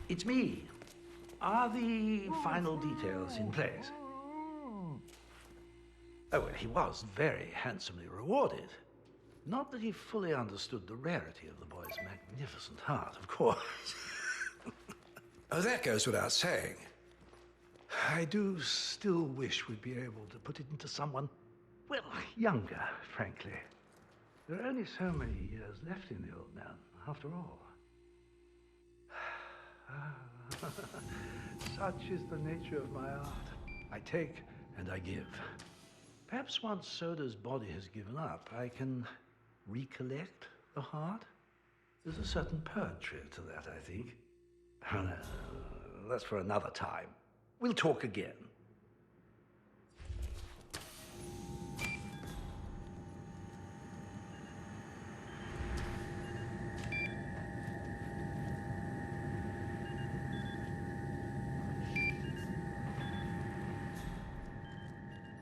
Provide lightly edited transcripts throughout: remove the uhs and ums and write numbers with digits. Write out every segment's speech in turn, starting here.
It's me. Are the final details in place? Oh, well, he was very handsomely rewarded. Not that he fully understood the rarity of the boy's magnificent heart, of course. Oh, that goes without saying. I do still wish we'd be able to put it into someone, well, younger, frankly. There are only so many years left in the old man, after all. Such is the nature of my art. I take and I give. Perhaps once Soda's body has given up, I can recollect the heart. There's a certain poetry to that, I think. That's for another time. We'll talk again.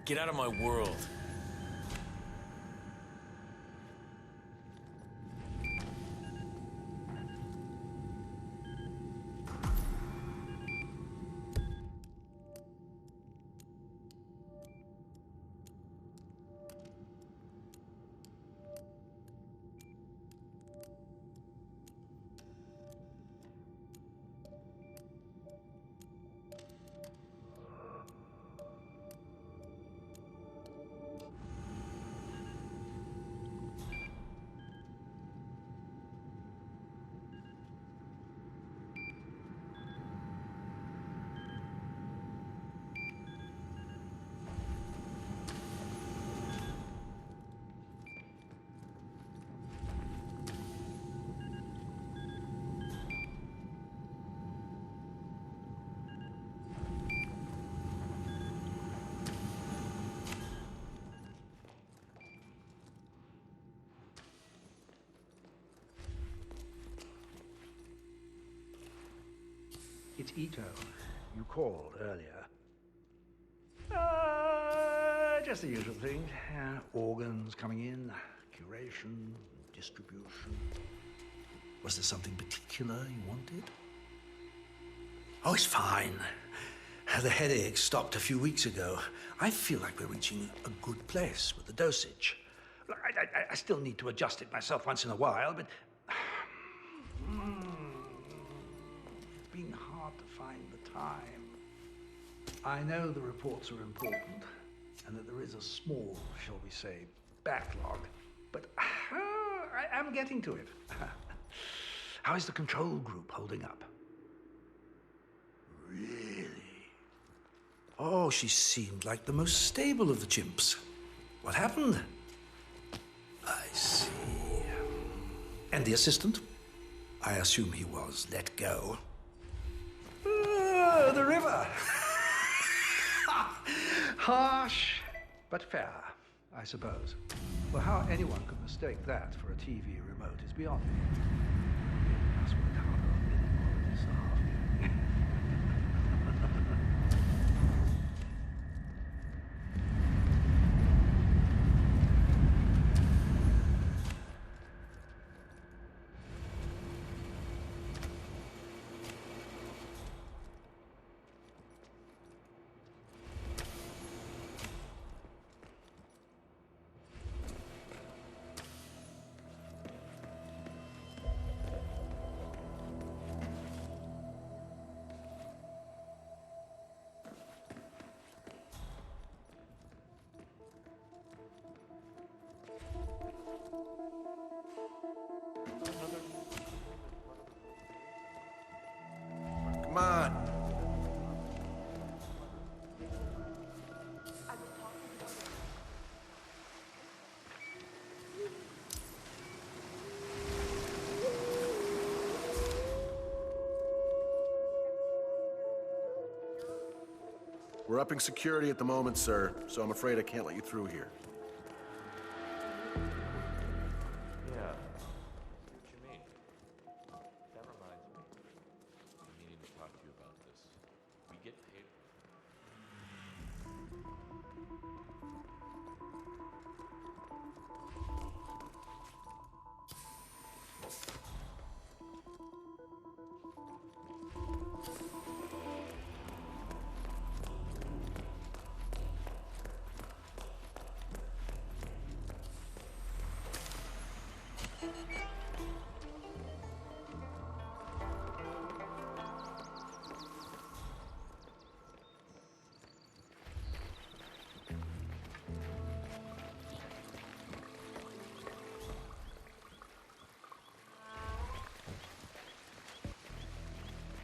Get out of my world. It's Ito. You called earlier. Just the usual thing. Organs coming in, curation, distribution. Was there something particular you wanted? Oh, it's fine. The headache stopped a few weeks ago. I feel like we're reaching a good place with the dosage. Look, I still need to adjust it myself once in a while, but... It's been hard to find the time. I know the reports are important, and that there is a small, shall we say, backlog, but I'm getting to it. How is the control group holding up? Really? Oh, she seemed like the most stable of the chimps. What happened? I see. And the assistant? I assume he was let go. The river! Harsh, but fair, I suppose. Well, how anyone could mistake that for a TV remote is beyond me. I must work harder on getting more of this half. Come on. We're upping security at the moment, sir, so I'm afraid I can't let you through here. Yeah. What you mean? That reminds me. I'm needing to talk to you about this. We get paid.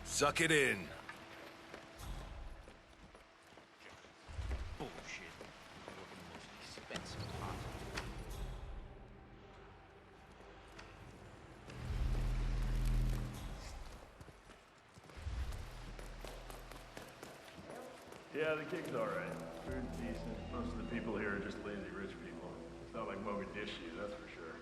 Suck it in. Bullshit. Working the most expensive part. Yeah, the gig's alright. Food's decent. Most of the people here are just lazy rich people. It's not like Mogadishu, that's for sure.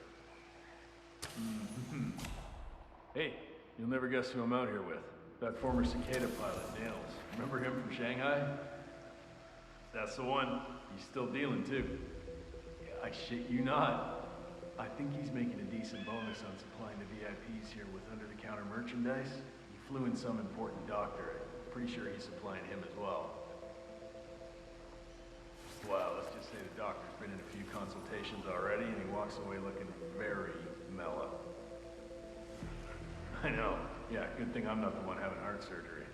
Hey, you'll never guess who I'm out here with. That former cicada pilot, Nails. Remember him from Shanghai? That's the one. He's still dealing, too. Yeah, I shit you not. I think he's making a decent bonus on supplying the VIPs here with under-the-counter merchandise. He flew in some important doctor. I'm pretty sure he's supplying him as well. Well, let's just say the doctor's been in a few consultations already, and he walks away looking very mellow. I know. Yeah, good thing I'm not the one having heart surgery.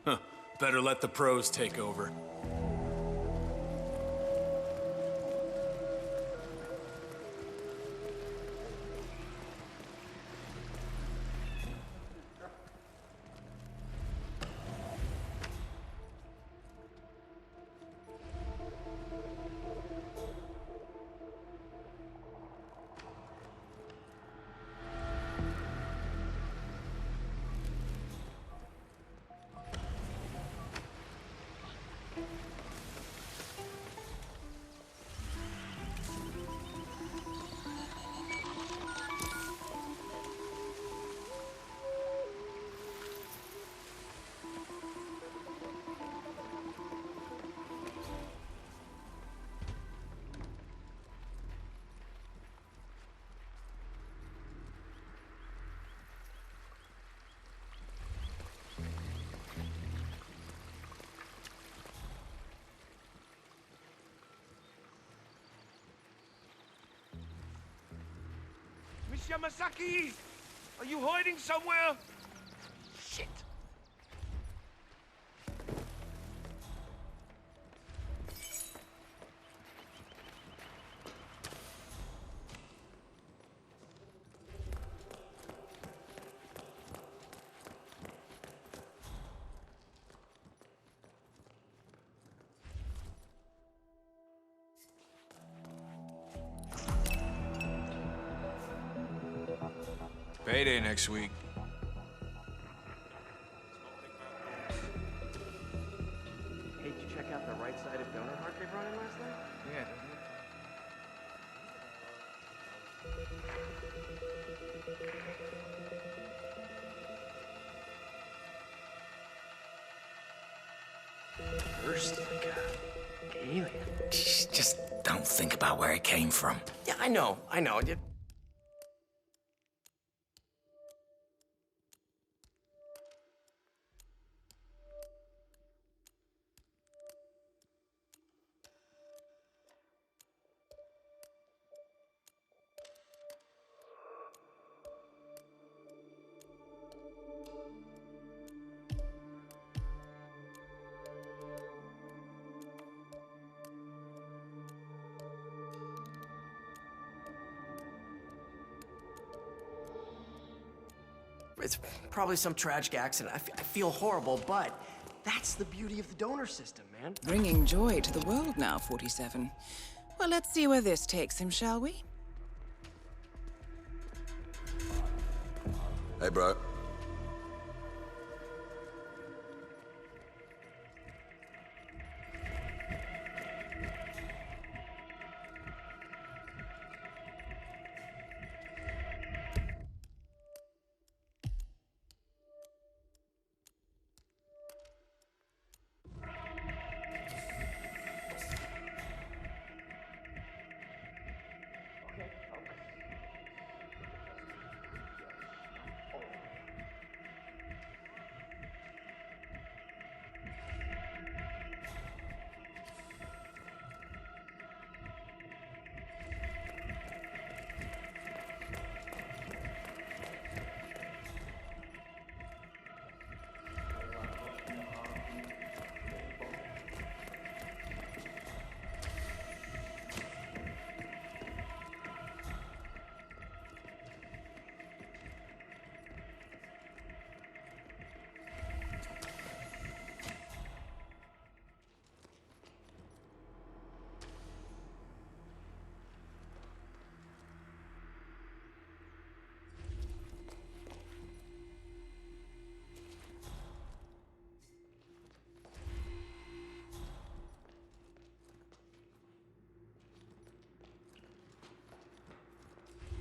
Huh. Better let the pros take over. Yamazaki! Are you hiding somewhere? Shit! Payday next week. Hey, did you check out the right-sided donut heart they brought in last night? Yeah, Burst like a alien. just don't think about where it came from. Yeah, I know. It's probably some tragic accident. I feel horrible, but that's the beauty of the donor system, man. Bringing joy to the world now, 47. Well, let's see where this takes him, shall we? Hey, bro.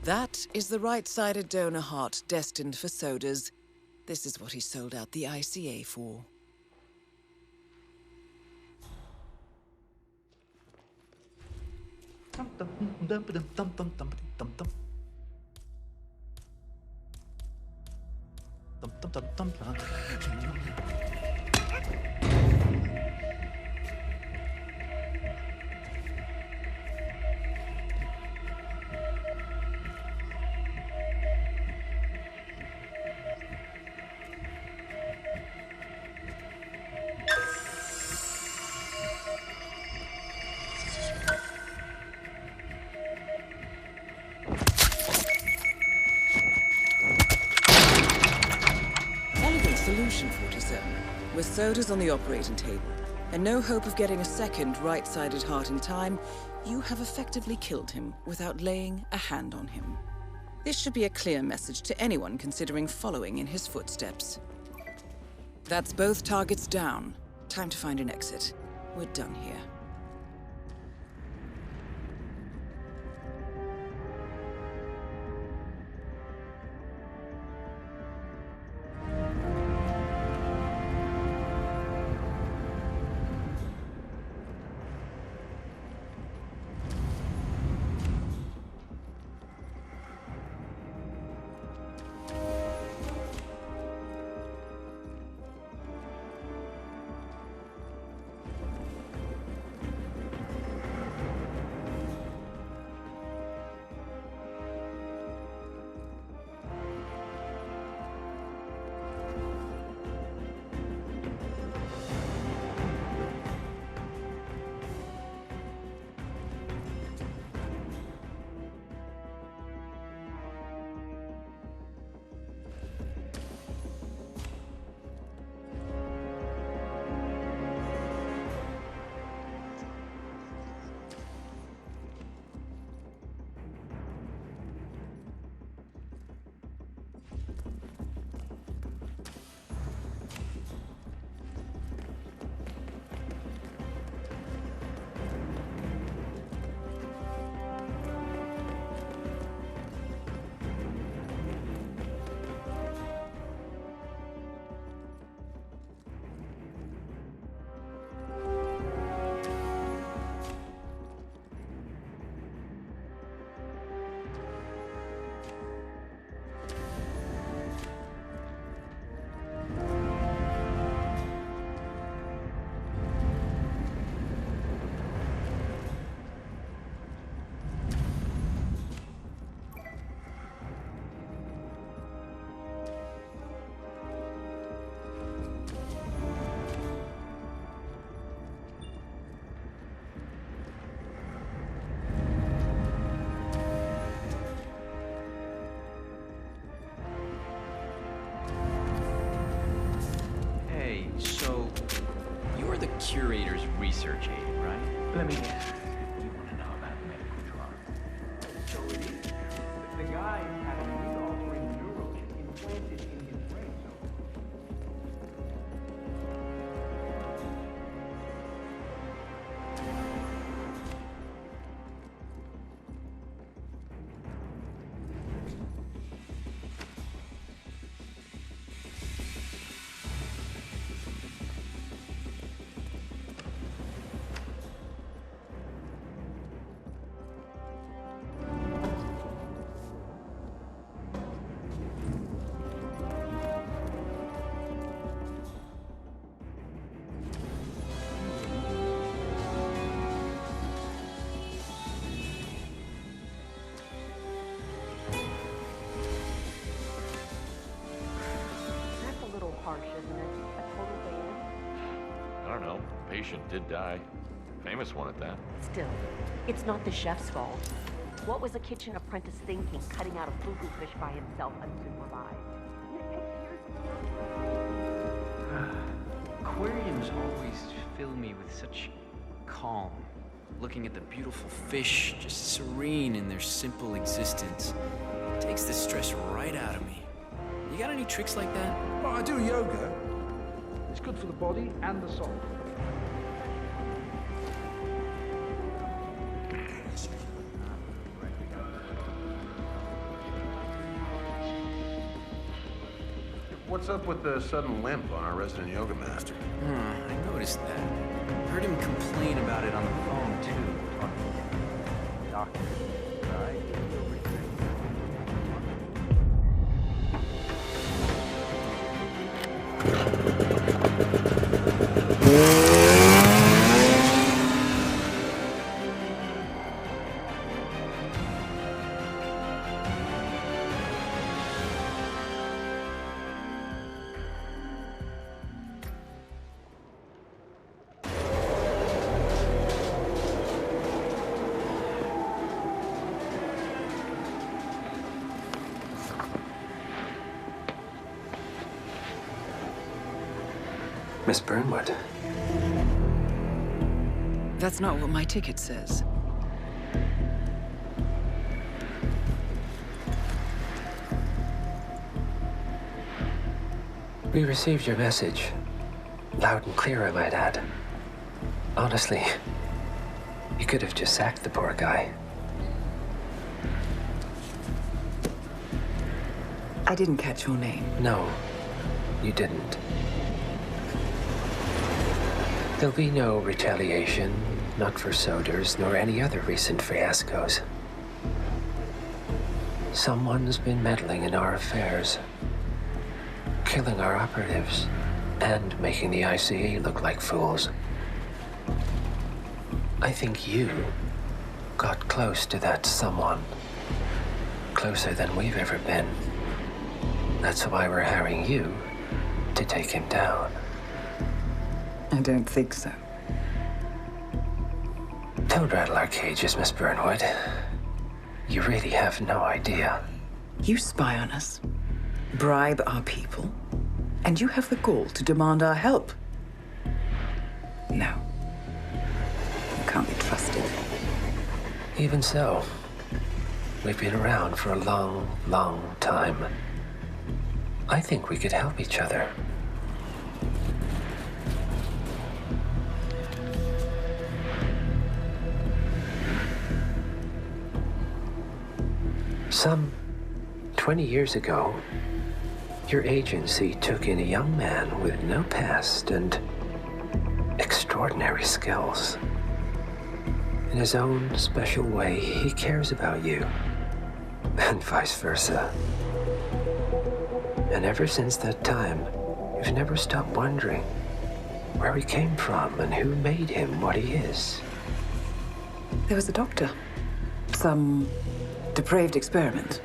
That is the right-sided donor heart destined for sodas. This is what he sold out the ICA for. Elegant solution, 47. With sodas on the operating table, and no hope of getting a second right-sided heart in time, you have effectively killed him without laying a hand on him. This should be a clear message to anyone considering following in his footsteps. That's both targets down. Time to find an exit. We're done here. research aid, right? Let me guess. You want to know about medical drugs? So it is. The guy had a knee-altering neurochip implanted in his brain, so... I don't know. Patient did die. Famous one at that. Still, it's not the chef's fault. What was a kitchen apprentice thinking, cutting out a fugu fish by himself unsupervised? Aquariums always fill me with such calm. Looking at the beautiful fish, just serene in their simple existence. It takes the stress right out of me. You got any tricks like that? Well, I do yoga. It's good for the body and the soul. What's up with the sudden limp on our resident yoga master? I noticed that. Heard him complain about it on the phone, too. Doctor, Miss Burnwood. That's not what my ticket says. We received your message. Loud and clear, I might add. Honestly, you could have just sacked the poor guy. I didn't catch your name. No, you didn't. There'll be no retaliation, not for Soders, nor any other recent fiascos. Someone's been meddling in our affairs, killing our operatives, and making the ICE look like fools. I think you got close to that someone. Closer than we've ever been. That's why we're hiring you to take him down. I don't think so. Don't rattle our cages, Miss Burnwood. You really have no idea. You spy on us, bribe our people, and you have the gall to demand our help. No. You can't be trusted. Even so, we've been around for a long, long time. I think we could help each other. Some 20 years ago, your agency took in a young man with no past and extraordinary skills. In his own special way, he cares about you, and vice versa. And ever since that time, you've never stopped wondering where he came from and who made him what he is. There was a doctor. Some depraved experiment.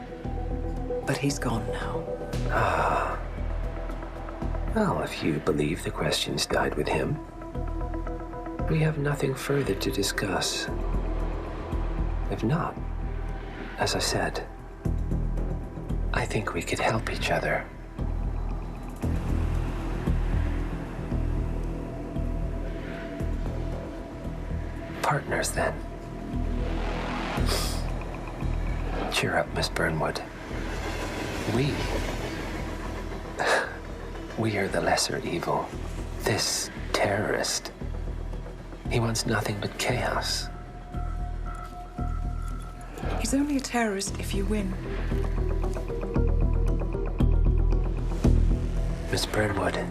But he's gone now. Ah. Well, if you believe the questions died with him, we have nothing further to discuss. If not, as I said, I think we could help each other. partners then. Cheer up, Miss Burnwood. We are the lesser evil. This terrorist, he wants nothing but chaos. He's only a terrorist if you win. Miss Burnwood,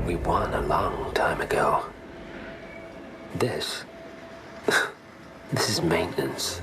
we won a long time ago. This is maintenance.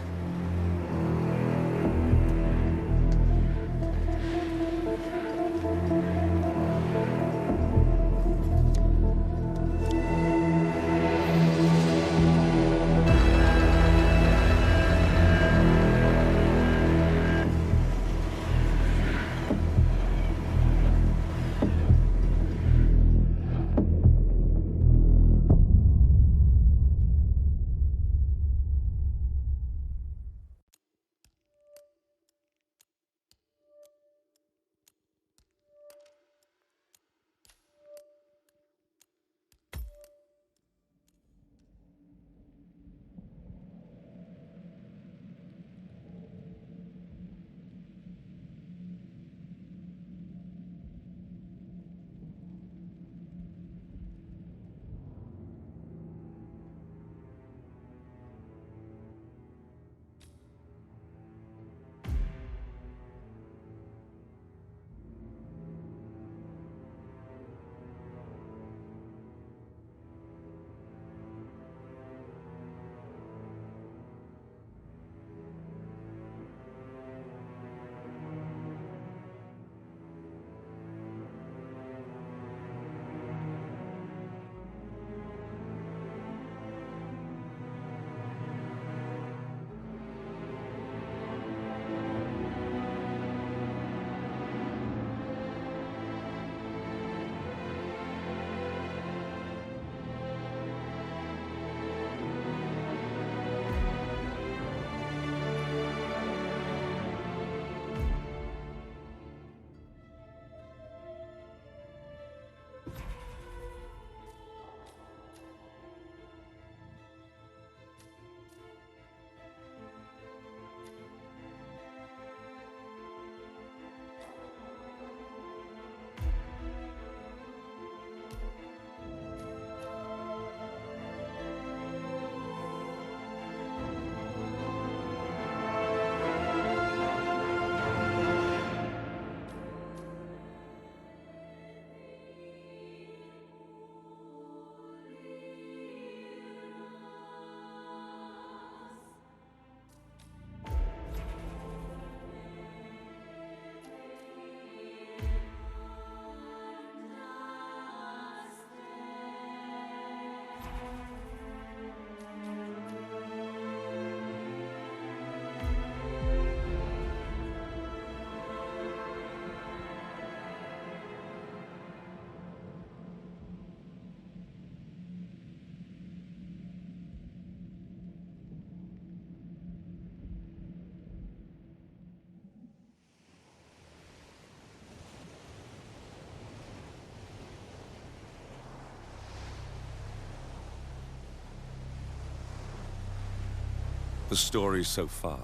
The story so far.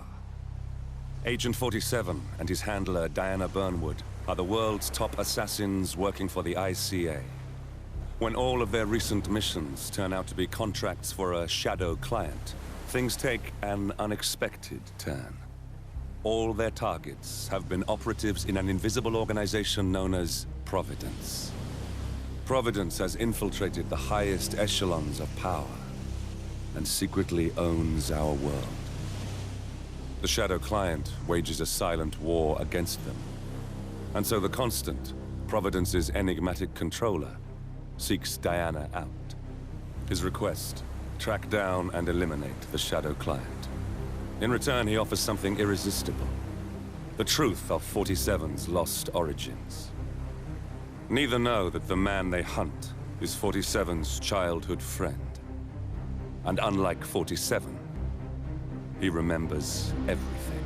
Agent 47 and his handler Diana Burnwood are the world's top assassins working for the ICA. When all of their recent missions turn out to be contracts for a shadow client, things take an unexpected turn. All their targets have been operatives in an invisible organization known as Providence. Providence has infiltrated the highest echelons of power and secretly owns our world. The Shadow Client wages a silent war against them. And so the Constant, Providence's enigmatic controller, seeks Diana out. His request, track down and eliminate the Shadow Client. In return, he offers something irresistible. The truth of 47's lost origins. Neither know that the man they hunt is 47's childhood friend. And unlike 47, he remembers everything.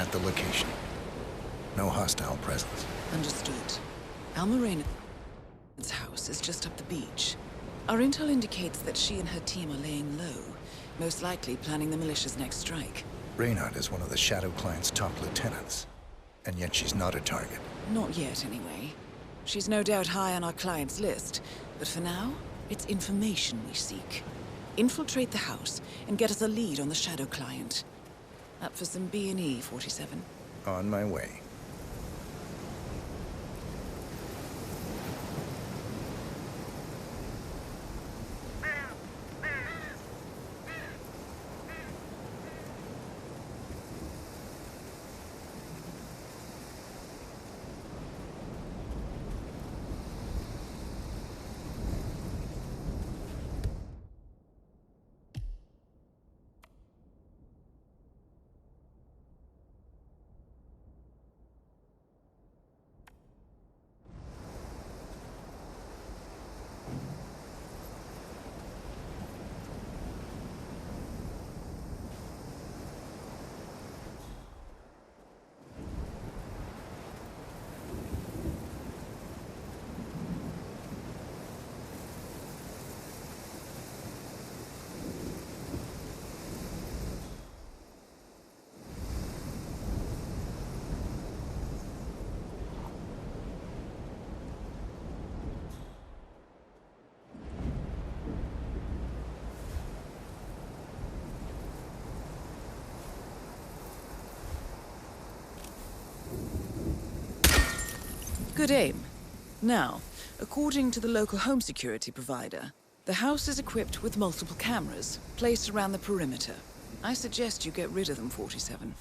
at the location. No hostile presence. Understood. Alma Reynolds' house is just up the beach. Our intel indicates that she and her team are laying low, most likely planning the militia's next strike. Reynard is one of the Shadow Client's top lieutenants, and yet she's not a target. Not yet, anyway. She's no doubt high on our client's list, but for now, it's information we seek. Infiltrate the house and get us a lead on the Shadow Client. Up for some B&E, 47. On my way. Good aim. Now, according to the local home security provider, the house is equipped with multiple cameras placed around the perimeter. I suggest you get rid of them, 47.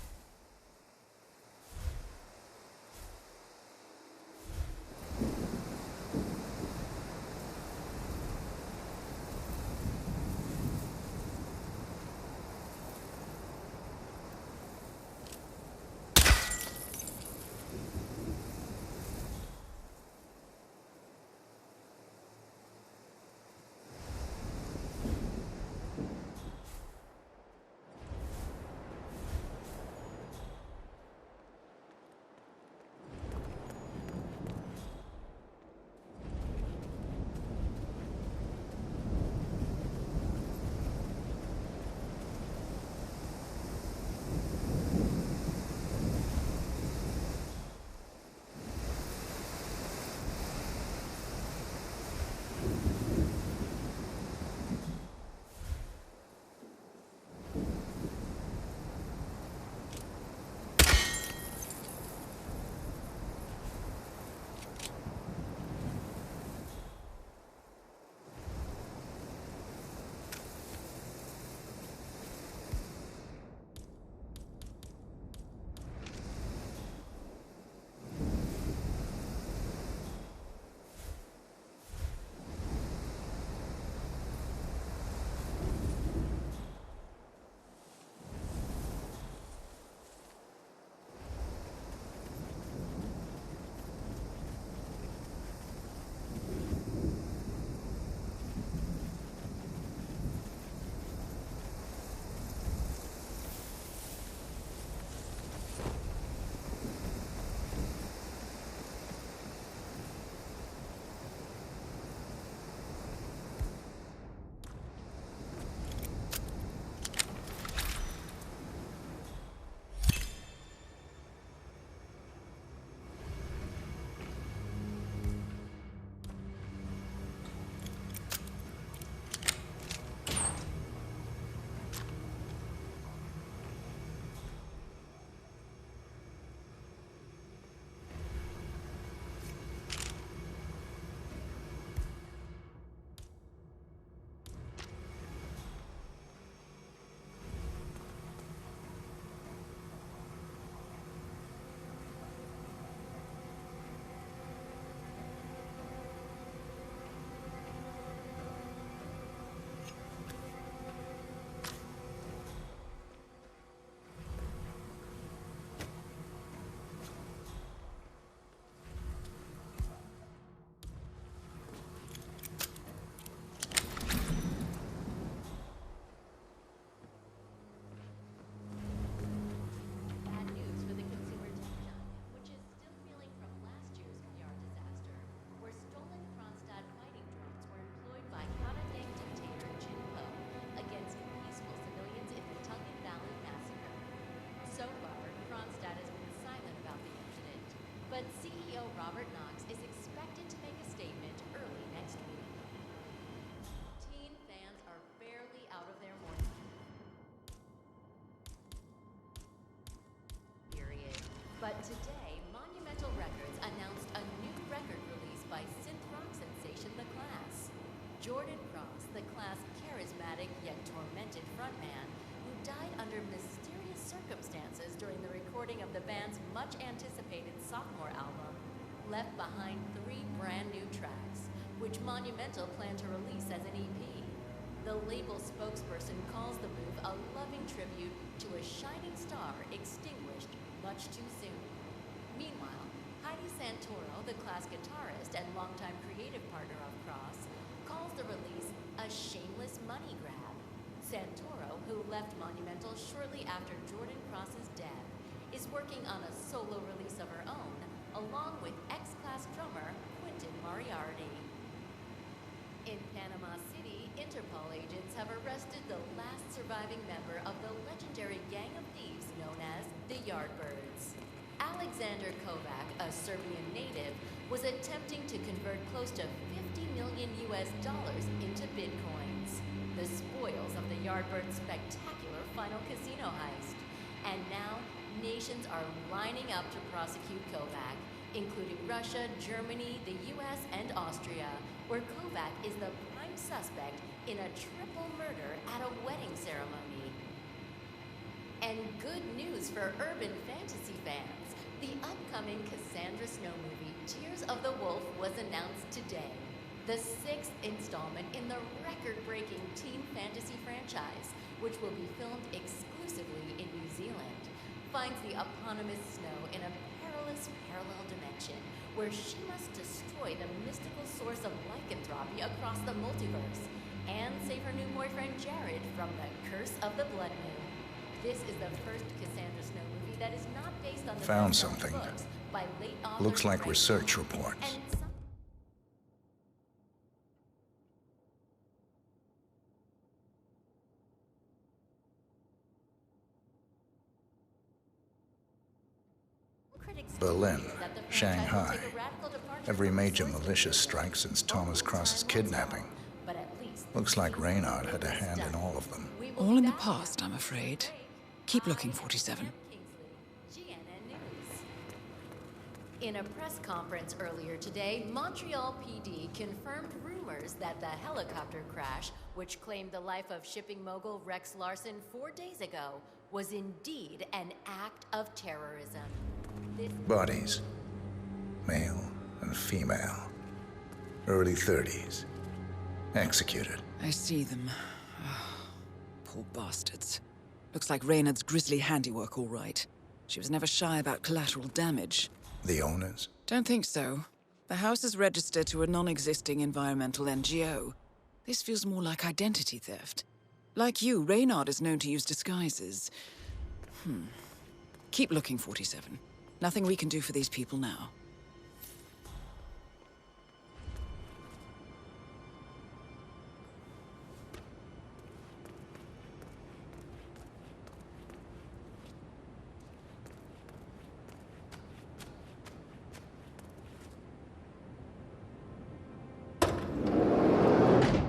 Jordan Cross, the class' charismatic yet tormented frontman, who died under mysterious circumstances during the recording of the band's much-anticipated sophomore album, left behind 3 brand new tracks, which Monumental planned to release as an EP. The label spokesperson calls the move a loving tribute to a shining star extinguished much too soon. Meanwhile, Heidi Santoro, the class guitarist and longtime creative partner of Cross, calls the release a shameless money grab. Santoro, who left Monumental shortly after Jordan Cross's death, is working on a solo release of her own, along with ex-class drummer Quentin Moriarty. In Panama City, Interpol agents have arrested the last surviving member of the legendary gang of thieves known as the Yardbirds. Alexander Kovac, a Serbian native, was attempting to convert close to $50 million into bitcoins, the spoils of the Yardbirds' spectacular final casino heist. And now, nations are lining up to prosecute Kovac, including Russia, Germany, the US, and Austria, where Kovac is the prime suspect in a triple murder at a wedding ceremony. And good news for urban fantasy fans. The upcoming Cassandra Snow movie, Tears of the Wolf, was announced today. The 6th installment in the record-breaking teen fantasy franchise, which will be filmed exclusively in New Zealand, finds the eponymous Snow in a perilous parallel dimension where she must destroy the mystical source of lycanthropy across the multiverse and save her new boyfriend Jared from the curse of the Blood Moon. This is the first Cassandra Snow movie that is not based on the Found best-selling something. books by late author Looks like Ray research Bradbury, reports. and Berlin, Shanghai. Every major militia strike since Thomas Cross's kidnapping. Looks like Reynard had a hand in all of them. All in the past, I'm afraid. Keep looking, 47. In a press conference earlier today, Montreal PD confirmed rumors that the helicopter crash, which claimed the life of shipping mogul Rex Larson 4 days ago, was indeed an act of terrorism. Bodies. Male and female. Early 30s. Executed. I see them. Poor bastards. Looks like Reynard's grisly handiwork, all right. She was never shy about collateral damage. The owners? Don't think so. The house is registered to a non-existing environmental NGO. This feels more like identity theft. Like you, Reynard is known to use disguises. Keep looking, 47. Nothing we can do for these people now.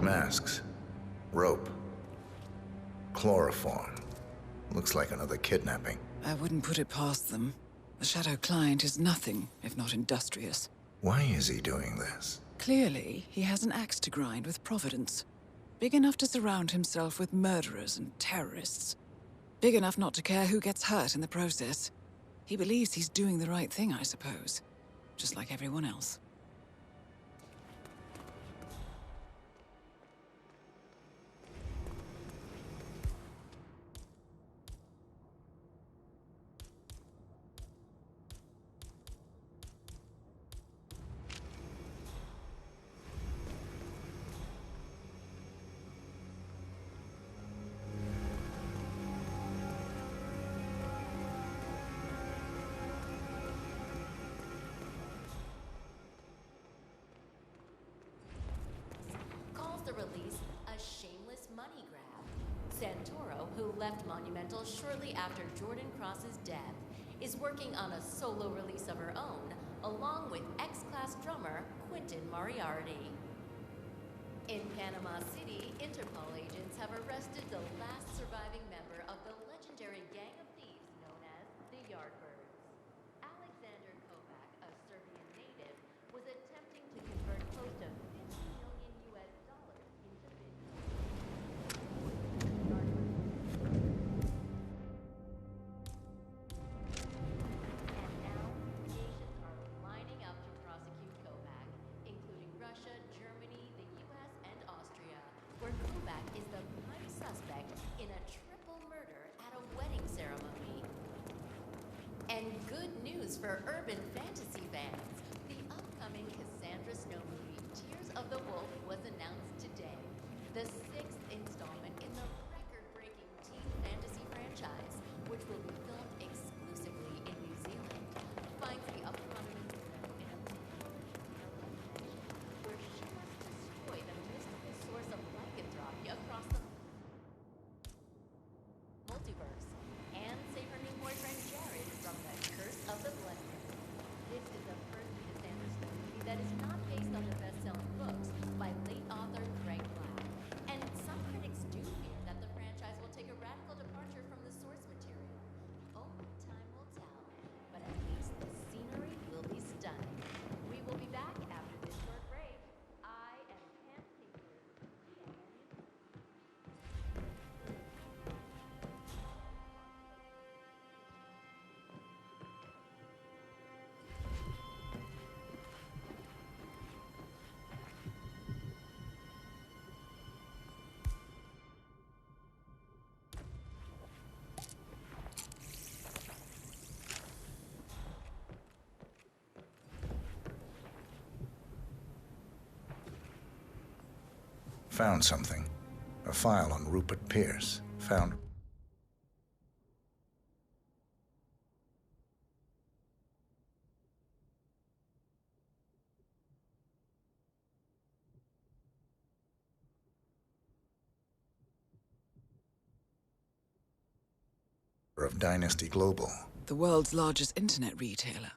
Masks. Rope. Chloroform. Looks like another kidnapping. I wouldn't put it past them. The Shadow Client is nothing if not industrious. Why is he doing this? Clearly, he has an axe to grind with Providence. Big enough to surround himself with murderers and terrorists. Big enough not to care who gets hurt in the process. He believes he's doing the right thing, I suppose. Just like everyone else. Release a shameless money grab. Santoro, who left Monumental shortly after Jordan Cross's death, is working on a solo release of her own, along with ex-class drummer Quentin Moriarty. In Panama City, Interpol agents have arrested the last surviving member of the legendary gang of thieves known as the Yardbirds. Alexander Kovac, a Serbian native, was attempting to convert close to $50 million is the prime suspect in a triple murder at a wedding ceremony. And good news for urban fantasy fans. The upcoming Cassandra Snow movie, Tears of the Wolf, was announced today. The 6th installment in the record-breaking teen fantasy franchise, which will be filmed exclusively in New Zealand, finds the upcoming in a where she must destroy the mystical source of lycanthropy across the multiverse and save her new boyfriend Jared from the curse of the Blood Moon. This is the first Cassandra Snow movie that is not based on the best-selling books by late author Greg Black. And some critics do fear that the franchise will take a radical departure from the source material. Only time will tell, but at least the scenery will be stunning. We will be back after this short break. I am Pam Pinker. Found something. A file on Rupert Pierce. Found... of Dynasty Global. The world's largest internet retailer.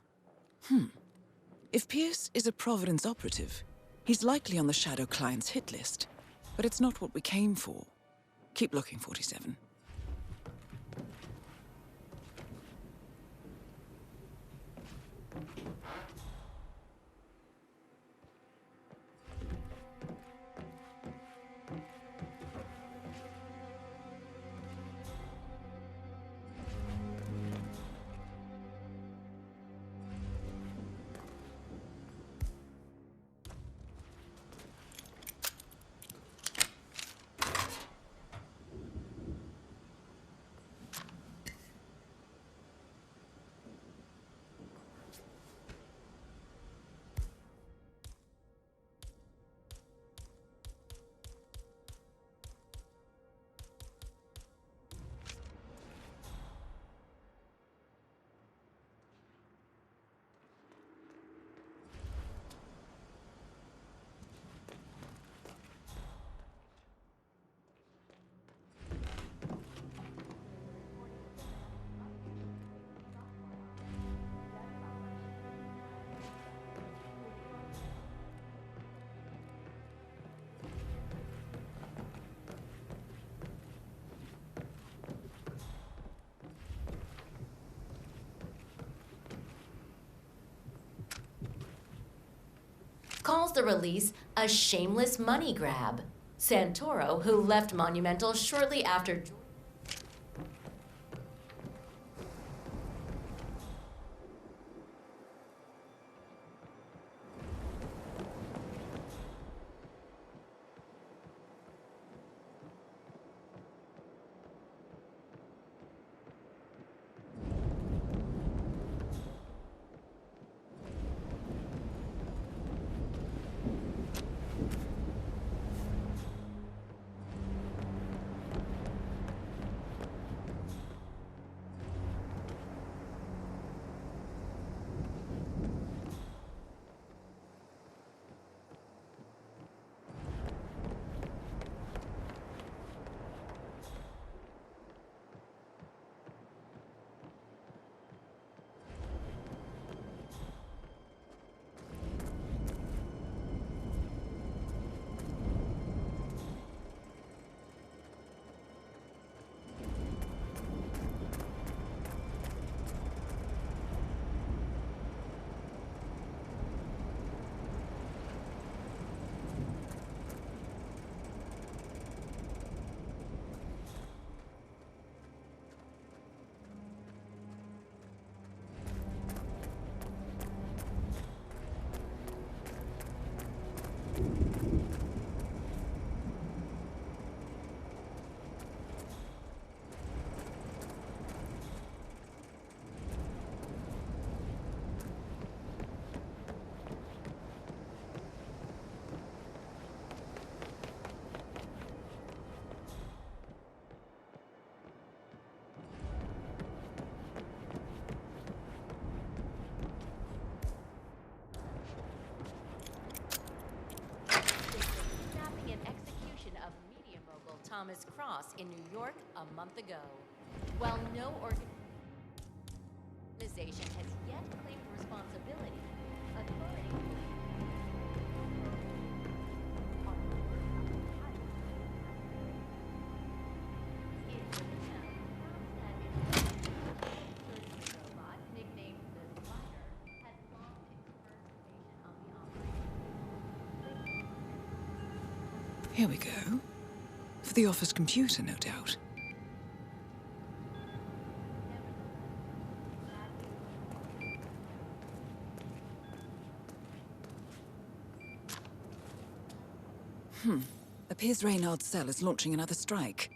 If Pierce is a Providence operative, he's likely on the Shadow client's hit list. But it's not what we came for. Keep looking, 47. Calls the release a shameless money grab. Santoro, who left Monumental shortly after Thomas Cross in New York a month ago. While no organization has yet claimed responsibility, authorities Here we go. For the office computer, no doubt. Appears Reynard's cell is launching another strike.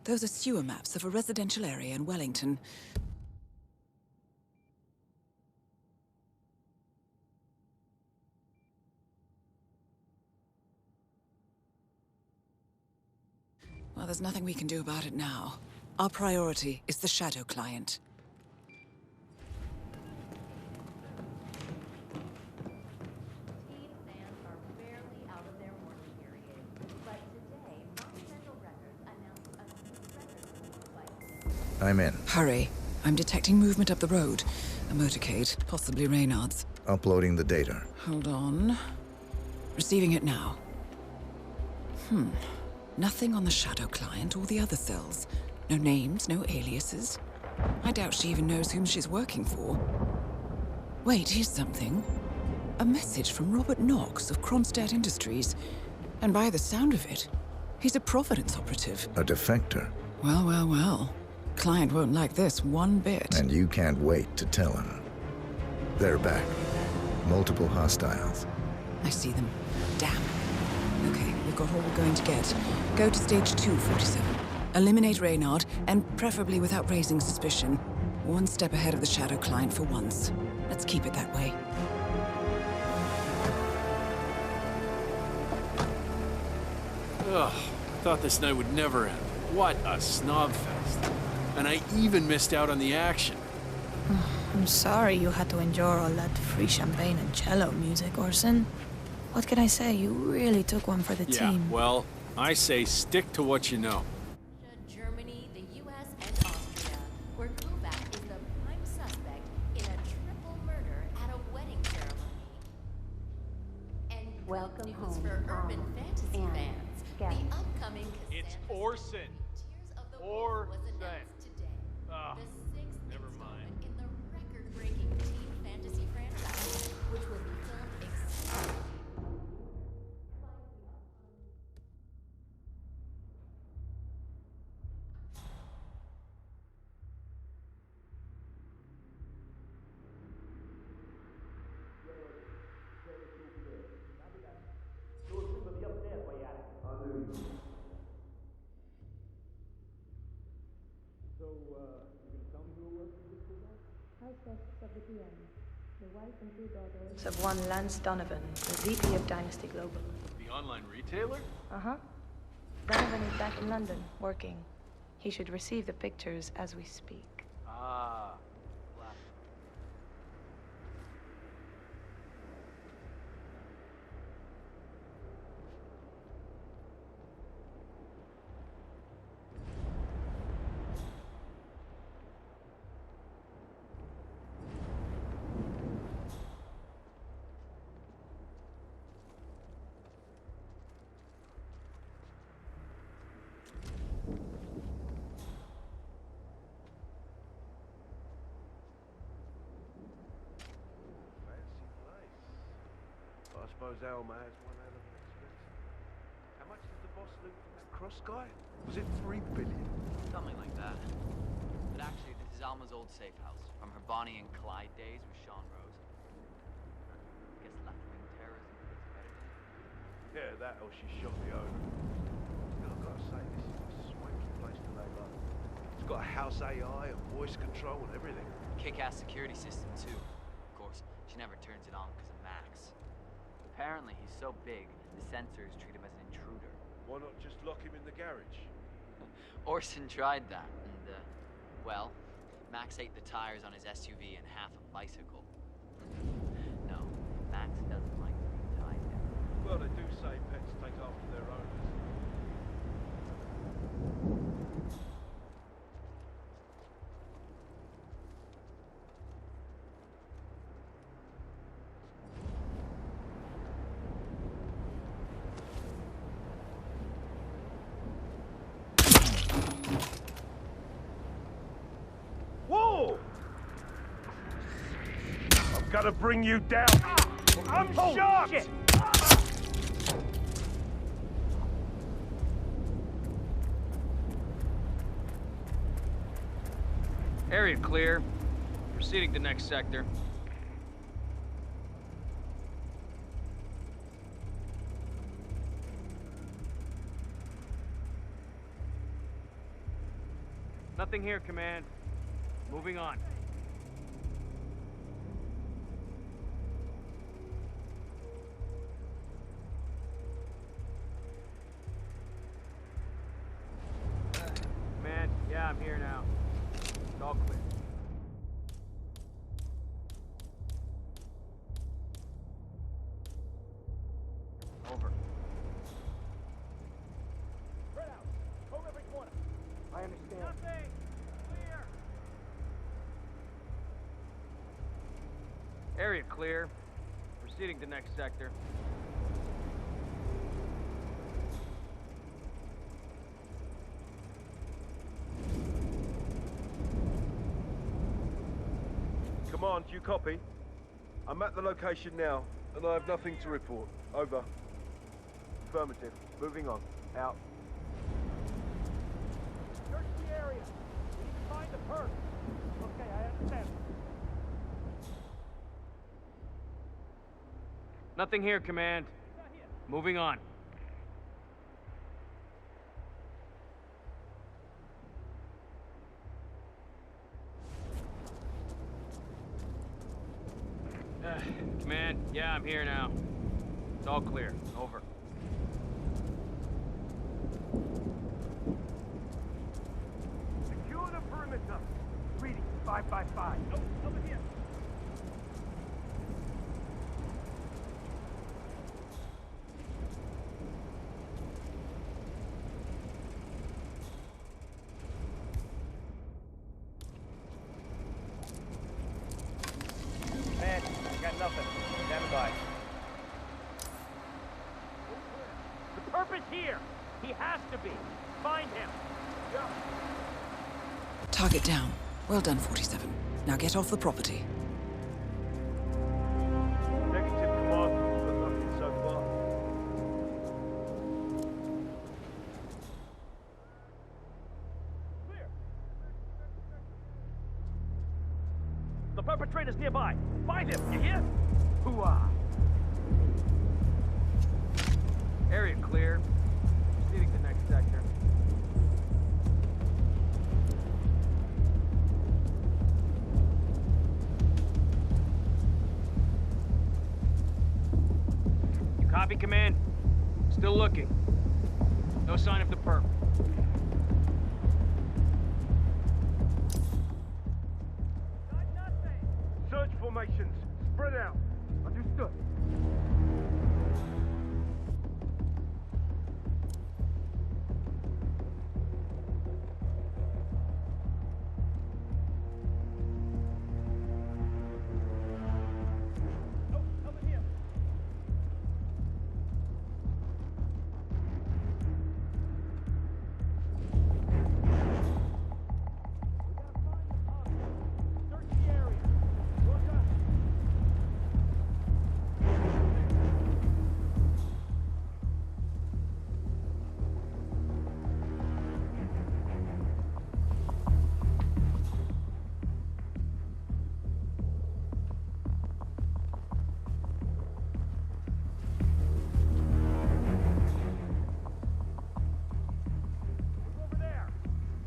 Those are sewer maps of a residential area in Wellington. Well, there's nothing we can do about it now. Our priority is the Shadow client. I'm in. Hurry. I'm detecting movement up the road. A motorcade, possibly Reynard's. Uploading the data. Hold on. Receiving it now. Nothing on the Shadow client or the other cells. No names, no aliases. I doubt she even knows whom she's working for. Wait, here's something. A message from Robert Knox of Kronstadt Industries. And by the sound of it, he's a Providence operative. A defector. Well, well, well. Client won't like this one bit. And you can't wait to tell him. They're back. Multiple hostiles. I see them. Damn. Okay, we've got all we're going to get. Go to stage 247. Eliminate Reynard, and preferably without raising suspicion. One step ahead of the Shadow client for once. Let's keep it that way. Ugh, I thought this night would never end. What a snob fest. And I even missed out on the action. I'm sorry you had to endure all that free champagne and cello music, Orson. What can I say? You really took one for the team. Well, I say stick to what you know. Germany, the US, and Austria, where Kovac is the prime suspect in a triple murder at a wedding ceremony. And welcome news for urban fantasy fans. The upcoming It's Orson. Orson. The sixth never mind. in the record-breaking teen fantasy franchise, which will be filmed exclusively. Of one Lance Donovan, the VP of Dynasty Global. The online retailer? Uh-huh. Donovan is back in London, working. He should receive the pictures as we speak. Ah. I suppose Alma has one hell of an expense. How much did the boss loot from that cross guy? Was it 3 billion? Something like that. But actually, this is Alma's old safe house from her Bonnie and Clyde days with Sean Rose. I guess left-wing terrorism fits better. Yeah, that or she shot the owner. Still, I've got to say, this is a swanky place to lay low. It's got a house AI and voice control and everything. Kick-ass security system, too. Of course, she never turns it on because of Max. Apparently, he's so big, the sensors treat him as an intruder. Why not just lock him in the garage? Orson tried that, and, well, Max ate the tires on his SUV and half a bicycle. No, Max doesn't like being tied down. Well, they do say pets take after their owners. gotta bring you down. I'm shot! Shit. Area clear. Proceeding to next sector. Nothing here, Command. Moving on. Command, yeah, I'm here now. It's all clear. Over. Spread out. Over every corner. I understand. Nothing. Clear. Area clear. Proceeding to next sector. Command, do you copy? I'm at the location now, and I have nothing to report. Over. Affirmative. Moving on. Out. Search the area. We need to find the perk. Okay, I understand. Nothing here, Command. Moving on. Command, yeah, I'm here now. It's all clear. Over. Secure the perimeter. Reading 5 by 5. Oh, over here. Man, got nothing. Stand by. The perp is here. He has to be. Find him. Yeah. Target down. Well done, 47. Now get off the property. Negative, Command, but nothing so far. Clear. The perpetrator's nearby. Find him. You hear? Hoo-ah. Area clear. Proceeding to next sector. You copy, Command? Still looking. No sign of the perp. Search formations. Spread out. Understood.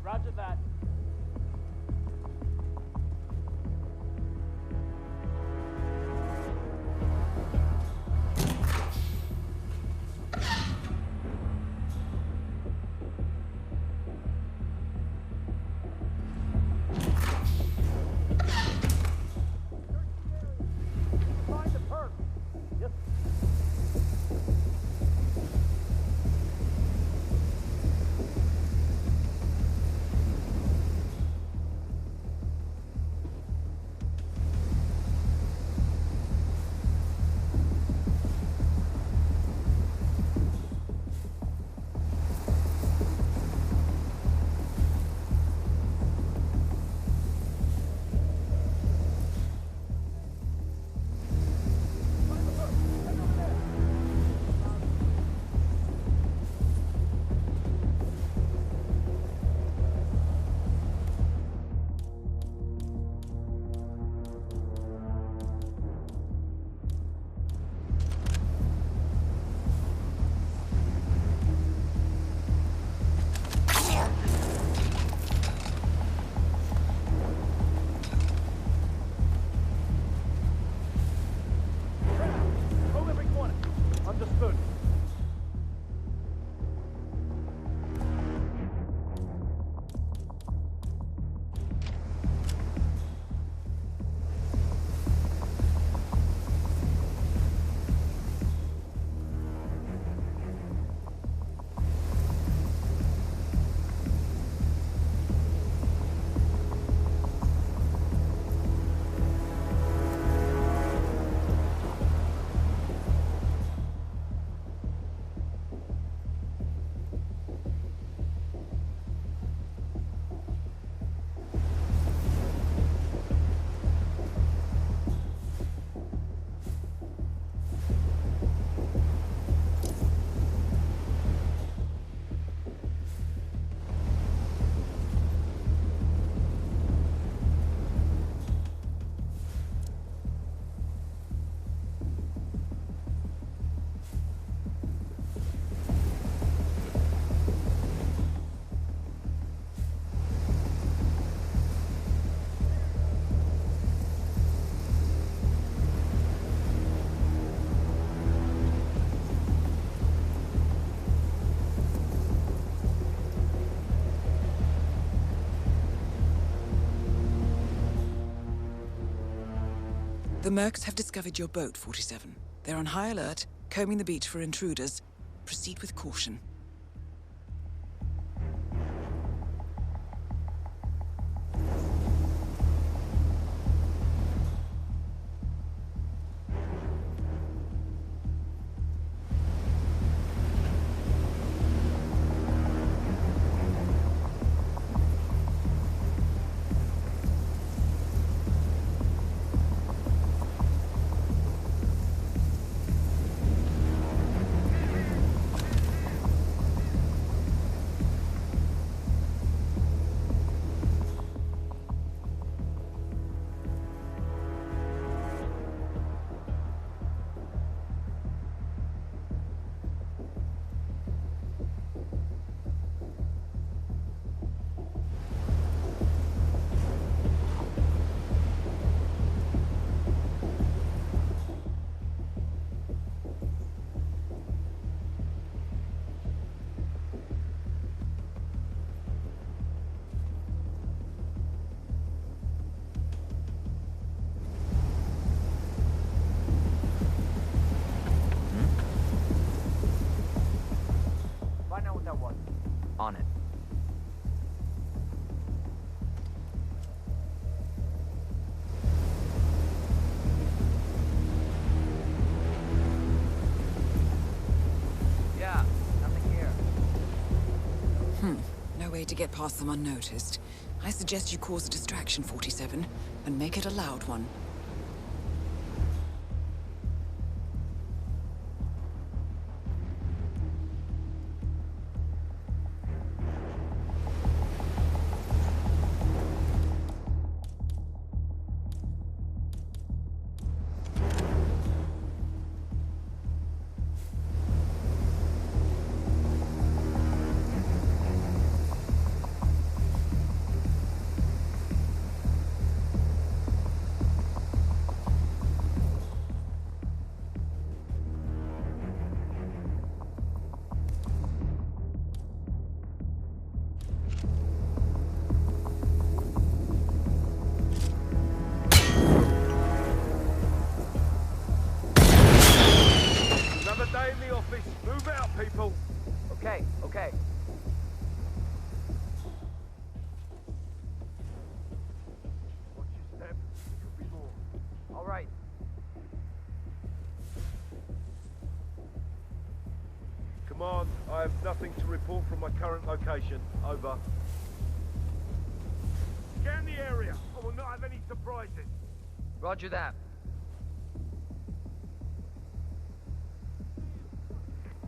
Roger that. Find the perp. Yes. The mercs have discovered your boat, 47. They're on high alert, combing the beach for intruders. Proceed with caution. On it. Yeah, nothing here. No way to get past them unnoticed. I suggest you cause a distraction, 47, and make it a loud one. Another day in the office. Move out, people. Okay, okay. Watch your step. Could be more. All right. Command, I have nothing to report from my current location. Over. Scan the area. I will not have any surprises. Roger that.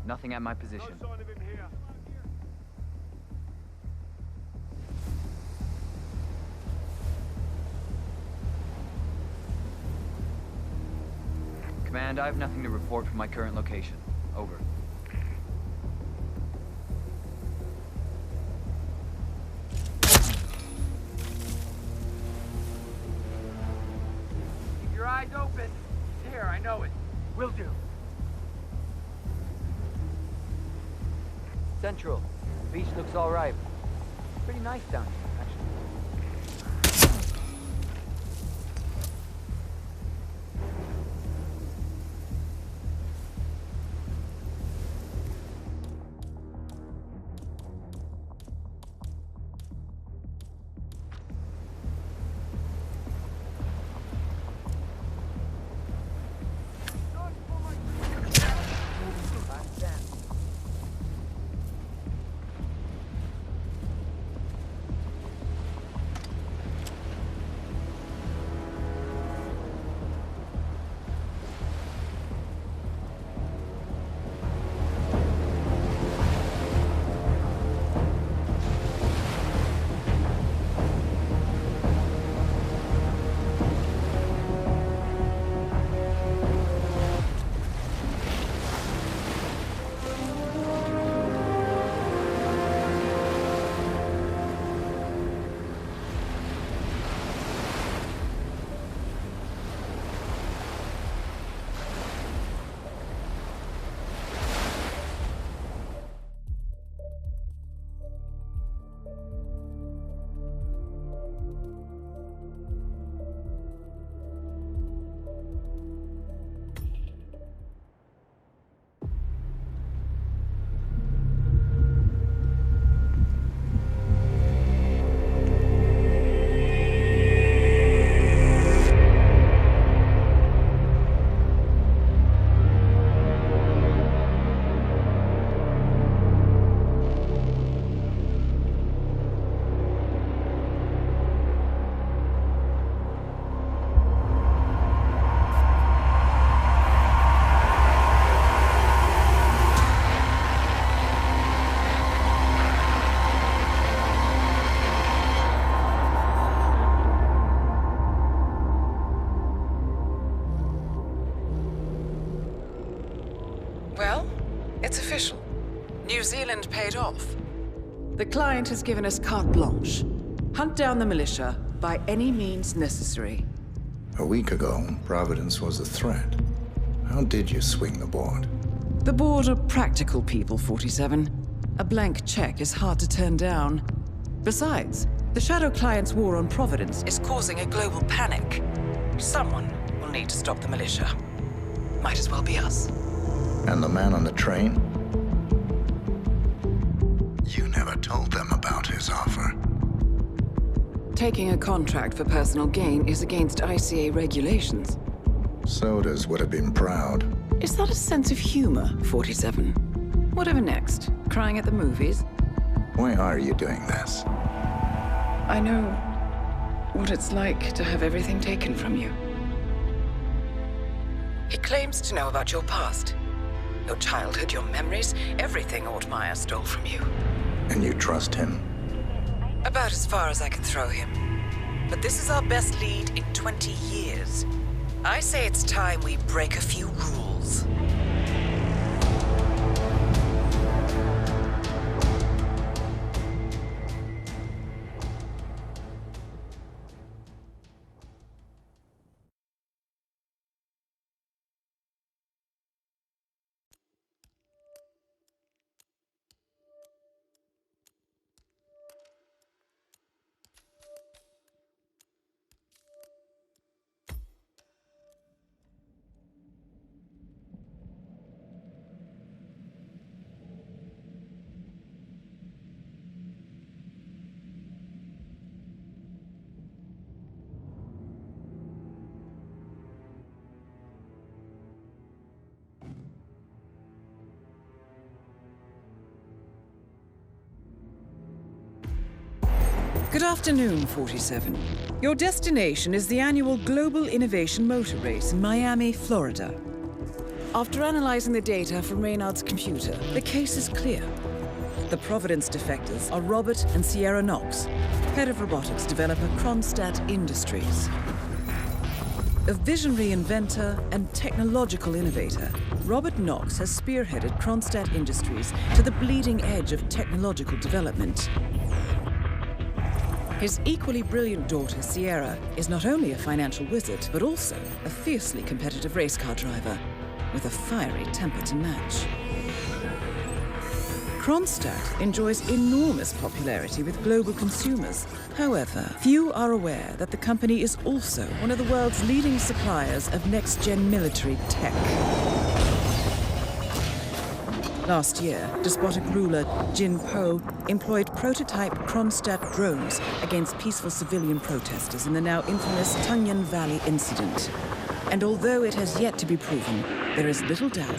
Nothing at my position. No sign of him here. Command, I have nothing to report from my current location. Over. Keep your eyes open. It's here, I know it. Will do. Central. The beach looks all right. Pretty nice down here, actually. Zealand paid off. The client has given us carte blanche. Hunt down the militia by any means necessary. A week ago, Providence was a threat. How did you swing the board? The board are practical people, 47. A blank check is hard to turn down. Besides, the Shadow Client's war on Providence is causing a global panic. Someone will need to stop the militia. Might as well be us. And the man on the train? You never told them about his offer. Taking a contract for personal gain is against ICA regulations. Sodas would have been proud. Is that a sense of humor, 47? Whatever next? Crying at the movies? Why are you doing this? I know what it's like to have everything taken from you. He claims to know about your past. Your childhood, your memories, everything Ortmeyer stole from you. And you trust him? About as far as I can throw him. But this is our best lead in 20 years. I say it's time we break a few rules. Good afternoon, 47. Your destination is the annual Global Innovation Motor Race in Miami, Florida. After analyzing the data from Reynard's computer, the case is clear. The Providence defectors are Robert and Sierra Knox, head of robotics developer Kronstadt Industries. A visionary inventor and technological innovator, Robert Knox has spearheaded Kronstadt Industries to the bleeding edge of technological development. His equally brilliant daughter, Sierra, is not only a financial wizard, but also a fiercely competitive race car driver, with a fiery temper to match. Kronstadt enjoys enormous popularity with global consumers. However, few are aware that the company is also one of the world's leading suppliers of next-gen military tech. Last year, despotic ruler Jin Po employed prototype Kronstadt drones against peaceful civilian protesters in the now infamous Tunyon Valley incident. And although it has yet to be proven, there is little doubt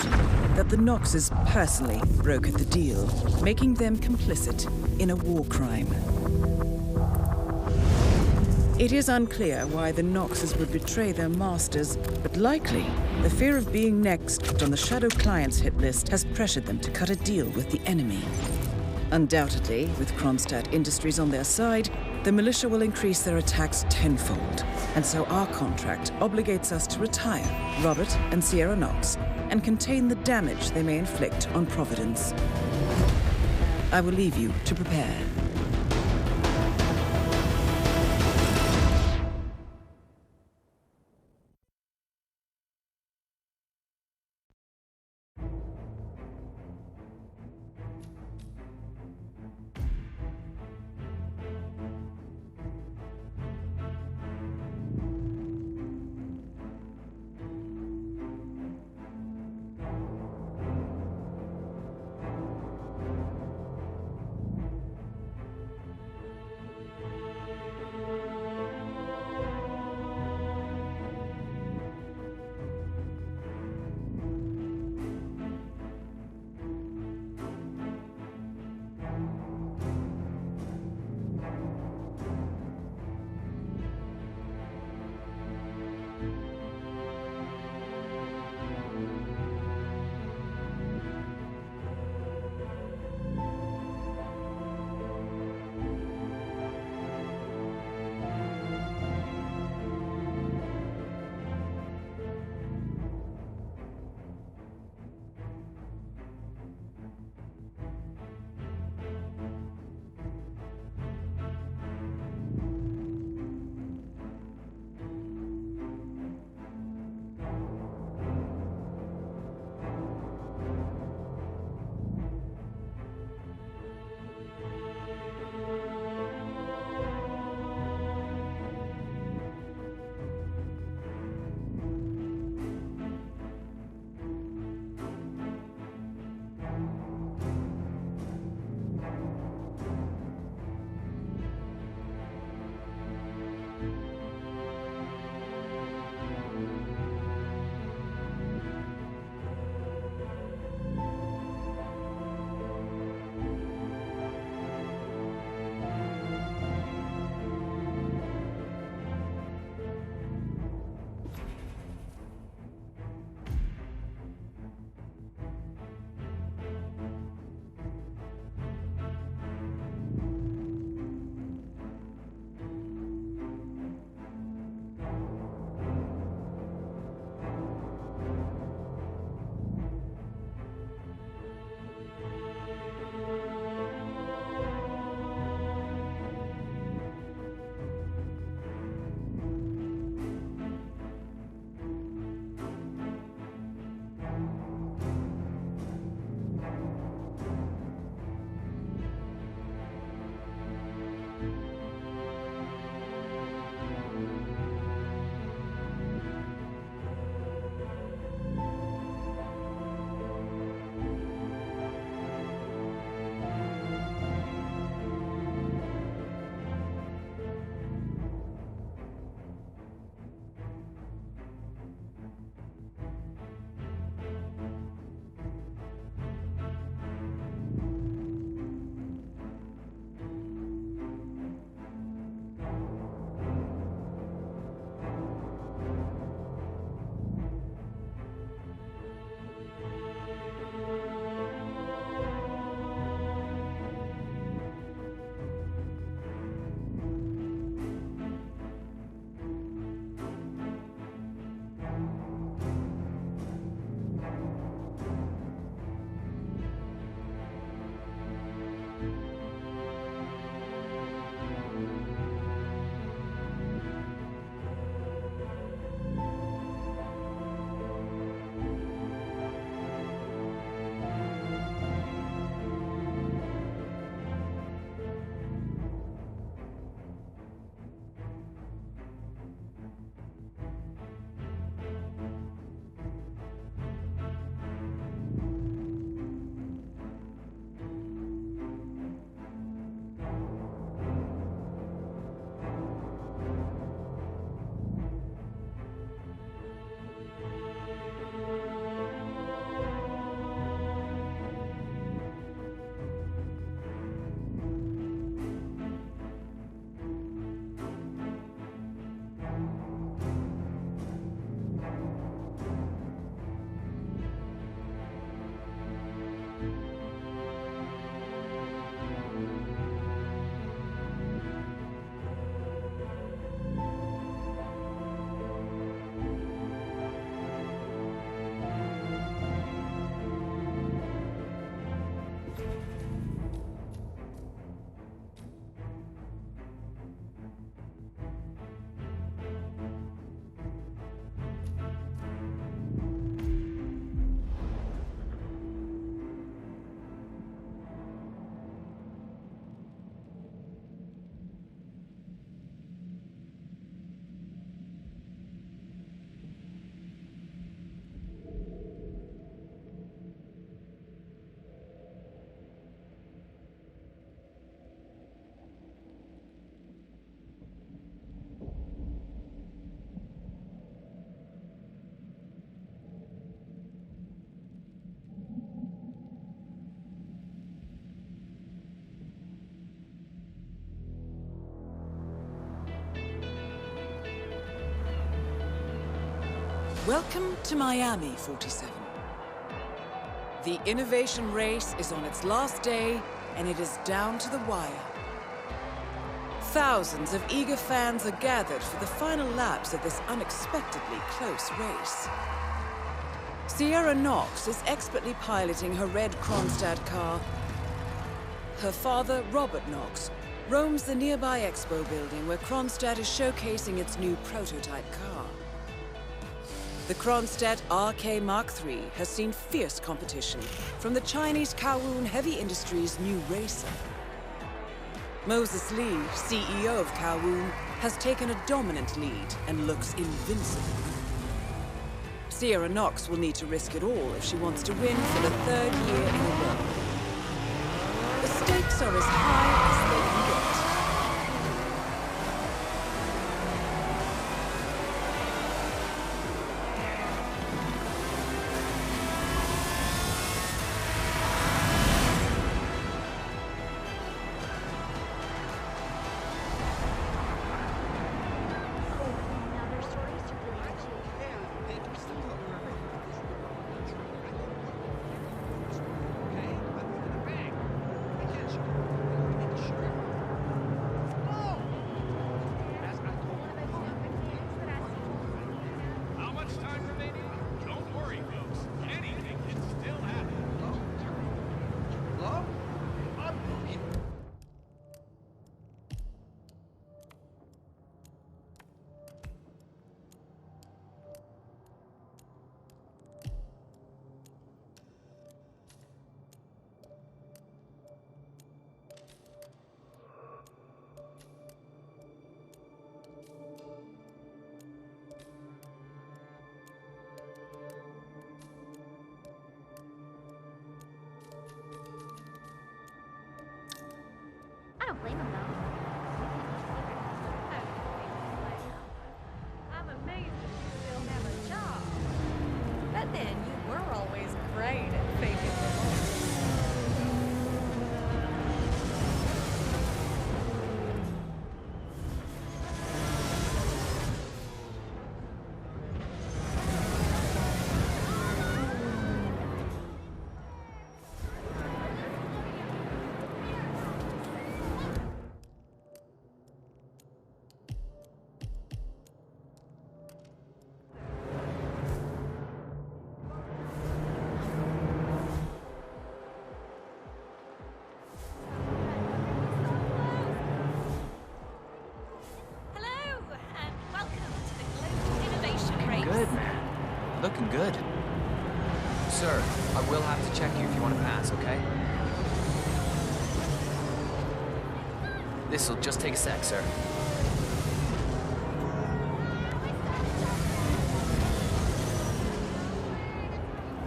that the Knoxes personally brokered the deal, making them complicit in a war crime. It is unclear why the Knoxes would betray their masters, but likely the fear of being next on the Shadow Client's hit list has pressured them to cut a deal with the enemy. Undoubtedly, with Kronstadt Industries on their side, the militia will increase their attacks tenfold, and so our contract obligates us to retire Robert and Sierra Knox and contain the damage they may inflict on Providence. I will leave you to prepare. Welcome to Miami, 47. The innovation race is on its last day, and it is down to the wire. Thousands of eager fans are gathered for the final laps of this unexpectedly close race. Sierra Knox is expertly piloting her red Kronstadt car. Her father, Robert Knox, roams the nearby expo building where Kronstadt is showcasing its new prototype car. The Kronstadt RK Mark III has seen fierce competition from the Chinese Kowloon Heavy Industries' new racer. Moses Lee, CEO of Kowloon, has taken a dominant lead and looks invincible. Sierra Knox will need to risk it all if she wants to win for the 3rd year in a row. The stakes are as high as they can get. I don't blame him, though. I'm amazed that you still have a job. But then you were always great at faking the Good, man. Looking good. Sir, I will have to check you if you want to pass, okay? This'll just take a sec, sir.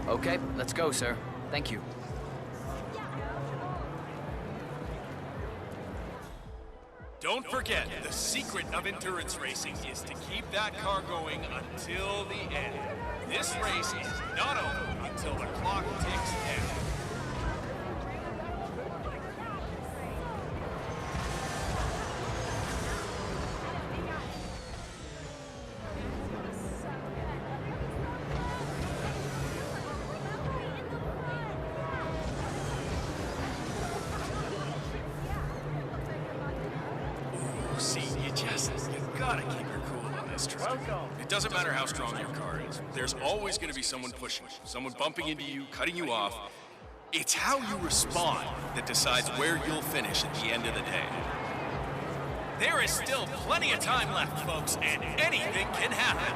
Okay, let's go, sir. Thank you. Don't forget, the secret of endurance racing is to keep that car going until the end. This race is not over until the clock ticks down. Gotta keep her cool on this track. It doesn't matter how strong your car is. There's always gonna be someone pushing you, someone bumping into you, cutting you off. It's how you respond that decides where you'll finish at the end of the day. There is still plenty of time left, folks, and anything can happen.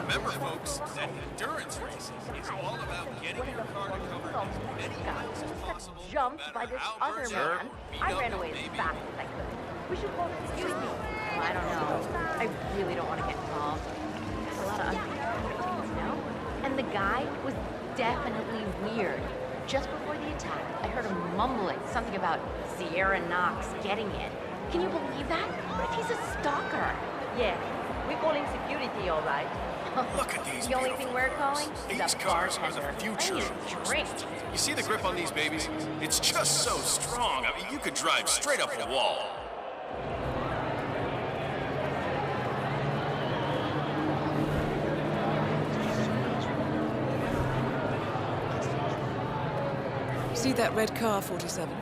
Remember, folks, that endurance racing is all about getting your car to cover as many miles as possible. Jumped by this other man. I ran away as fast as I could. We should both excuse me. Well, I don't know. I really don't want to get involved. There's a lot of unfair things, you know? And the guy was definitely weird. Just before the attack, I heard him mumbling something about Sierra Knox getting in. Can you believe that? What if he's a stalker? Yeah, we call him security. nudity, all right. Look at these The only thing we're calling is These a cars are the bartender. future. I need a drink. You see the grip on these babies? It's just so strong. I mean, you could drive straight up a wall. See that red car, 47?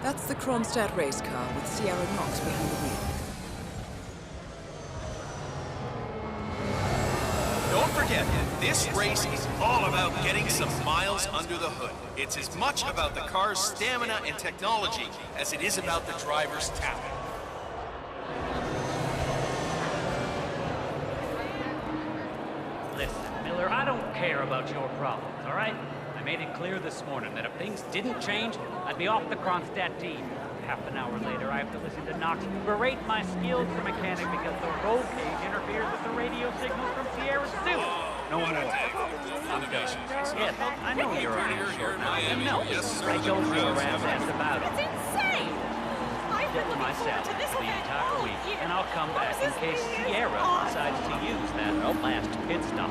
That's the Kronstadt race car with Sierra Knox behind the wheel. Don't forget, this race is all about getting some miles under the hood. It's as much about the car's stamina and technology as it is about the driver's talent. Listen, Miller, I don't care about your problems, all right? I made it clear this morning that if things didn't change, I'd be off the Kronstadt team. Half an hour later, I have to listen to Knox berate my skills as a mechanic because the roll cage interferes with the radio signals from Sierra's suit. No more. I'm done. Yes, I know you're on your short now. And no, I don't give a rat's ass about it. It's insane! I've been looking myself forward to this the event entire all week, year. and I'll come back in case Sierra decides to use that last pit stop.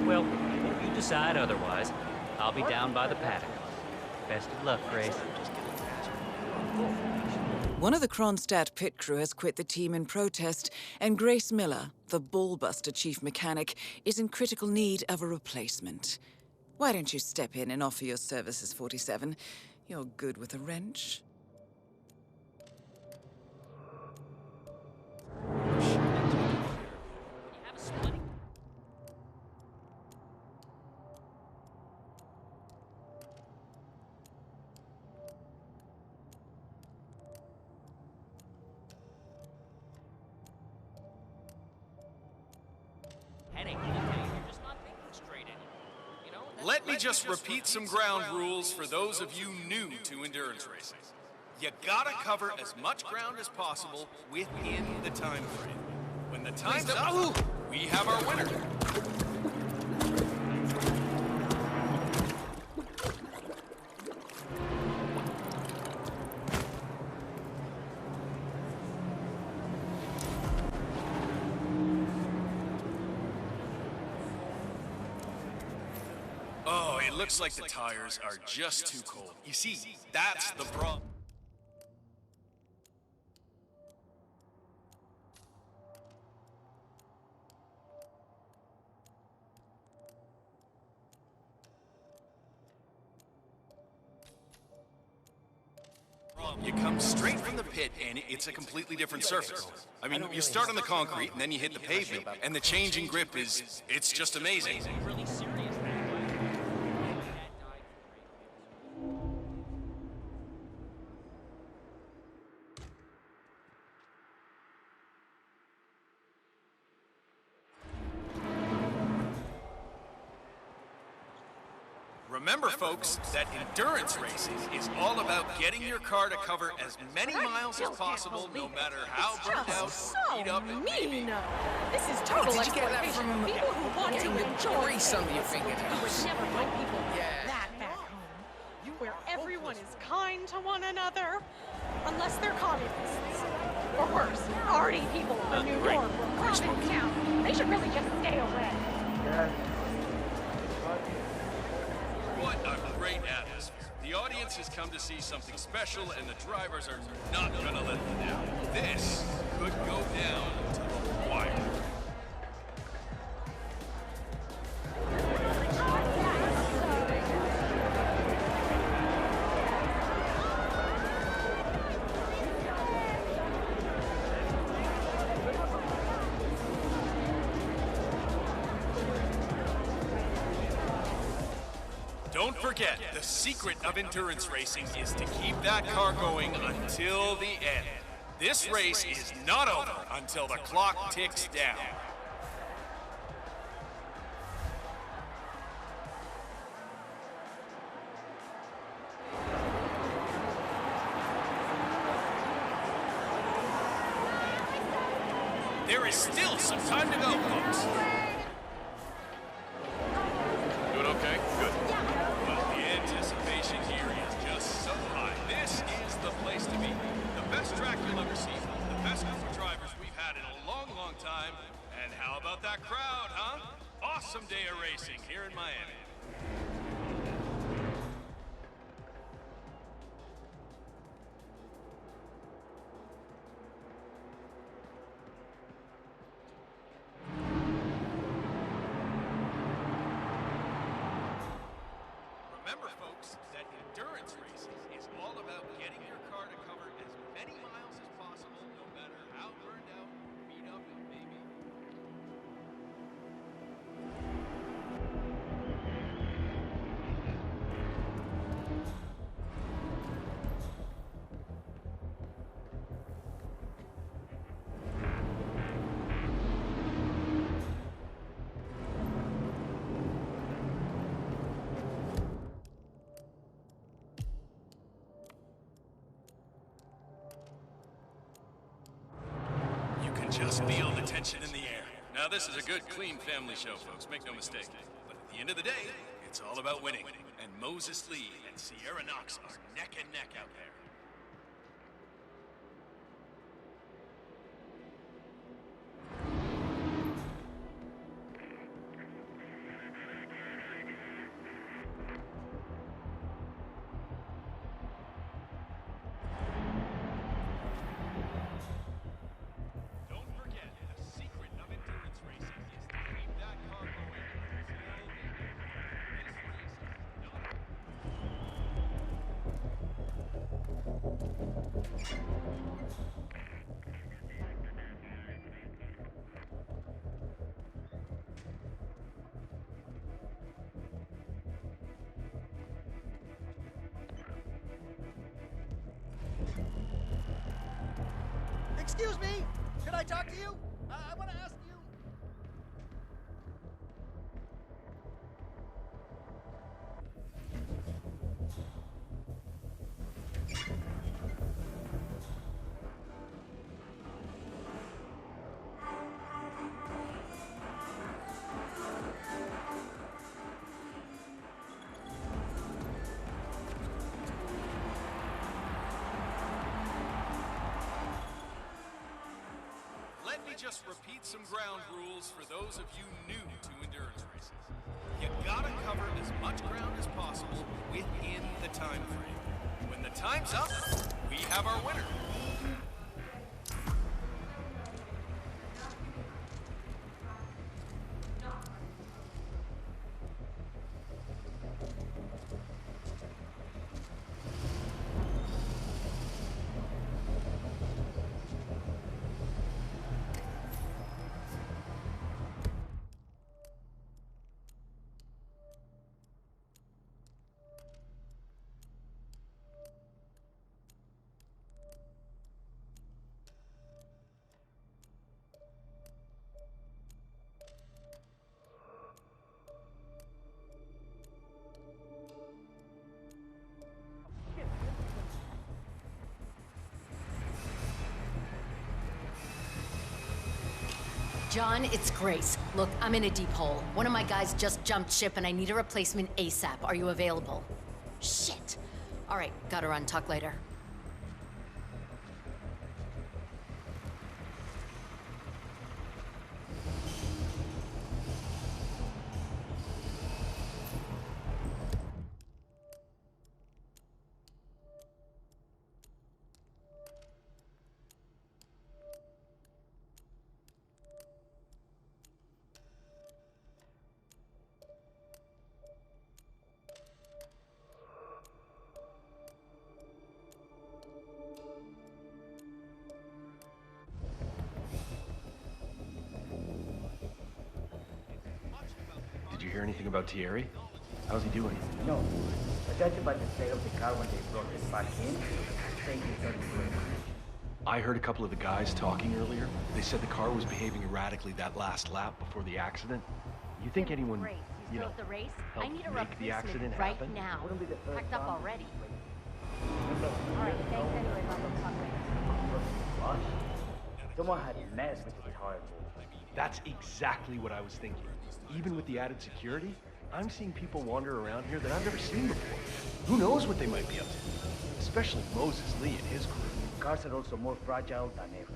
Well, if you decide otherwise, I'll be down by the paddock. Best of luck, Grace. One of the Kronstadt pit crew has quit the team in protest, and Grace Miller, the ballbuster chief mechanic, is in critical need of a replacement. Why don't you step in and offer your services, 47? You're good with a wrench. Let me just repeat some ground rules for those of you new to endurance racing. You gotta cover as much ground as possible within the time frame. When the time's up, we have our winner. Oh, it looks like the tires are just too cold. You see, that's the problem. You come straight from the pit, and it's a completely different surface. I mean, you start on the concrete, and then you hit the pavement, and the change in grip it's just amazing. Remember, folks, that endurance racing is all about getting your car to cover as many miles as possible, no matter how burned out or beat up it may be. This is total Did you get that exploitation from of people who want to getting the enjoy grease on your things. fingernails? You would never find people like that back home, where everyone is kind to one another, unless they're communists. Or worse, arty people from New York or Provincetown. They should really just stay away. What a great atmosphere. The audience has come to see something special, and the drivers are not gonna let them down. This could go down to the wire. Don't forget, the secret of endurance racing is to keep that car going until the end. This race is not over until the clock ticks down. There is still some time to go, folks. Doing okay? Good. Well, the anticipation here is just so high. This is the place to be. The best track you'll ever see. The best group of drivers we've had in a long long time. And how about that crowd, huh? Awesome day of racing here in Miami. Remember, folks, that endurance racing is all about getting your car to cover as many miles as possible, no matter how burned out, beat up it may be. Just feel the tension in the air. Now this is a good, clean family show, folks. Make no mistake. But at the end of the day, it's all about winning. And Moses Lee and Sierra Knox are neck and neck out there. Excuse me! Can I talk to you? I want to ask you... Let me just repeat some ground rules for those of you new to endurance races. You gotta cover as much ground as possible within the time frame. When the time's up, we have our winner. John, it's Grace. Look, I'm in a deep hole. One of my guys just jumped ship and I need a replacement ASAP. Are you available? Shit. All right, gotta run. Talk later. Did you hear anything about Thierry? How's he doing? No. Judging by the state of the car when they brought it back in, I think he's already doing I heard a couple of the guys talking earlier. They said the car was behaving erratically that last lap before the accident. You think anyone, you know, the race? helped I need a make the accident right happen? now. Wouldn't be the first Packed up time. already. All right, thanks anyway, What? Someone had messed with the tire. That's exactly what I was thinking. Even with the added security, I'm seeing people wander around here that I've never seen before. Who knows what they might be up to? Especially Moses Lee and his crew. Cars are also more fragile than ever.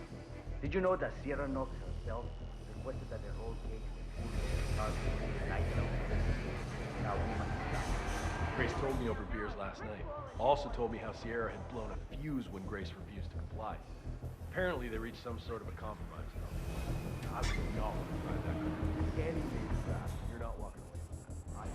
Did you know that Sierra Knox has himself requested that the roll cage be pulled from the car during the night around. Now we must stop. Grace told me over beers last night. Also told me how Sierra had blown a fuse when Grace refused to comply. Apparently they reached some sort of a compromise, though. I would not want to drive that car. Any big crash, you're not walking away from that.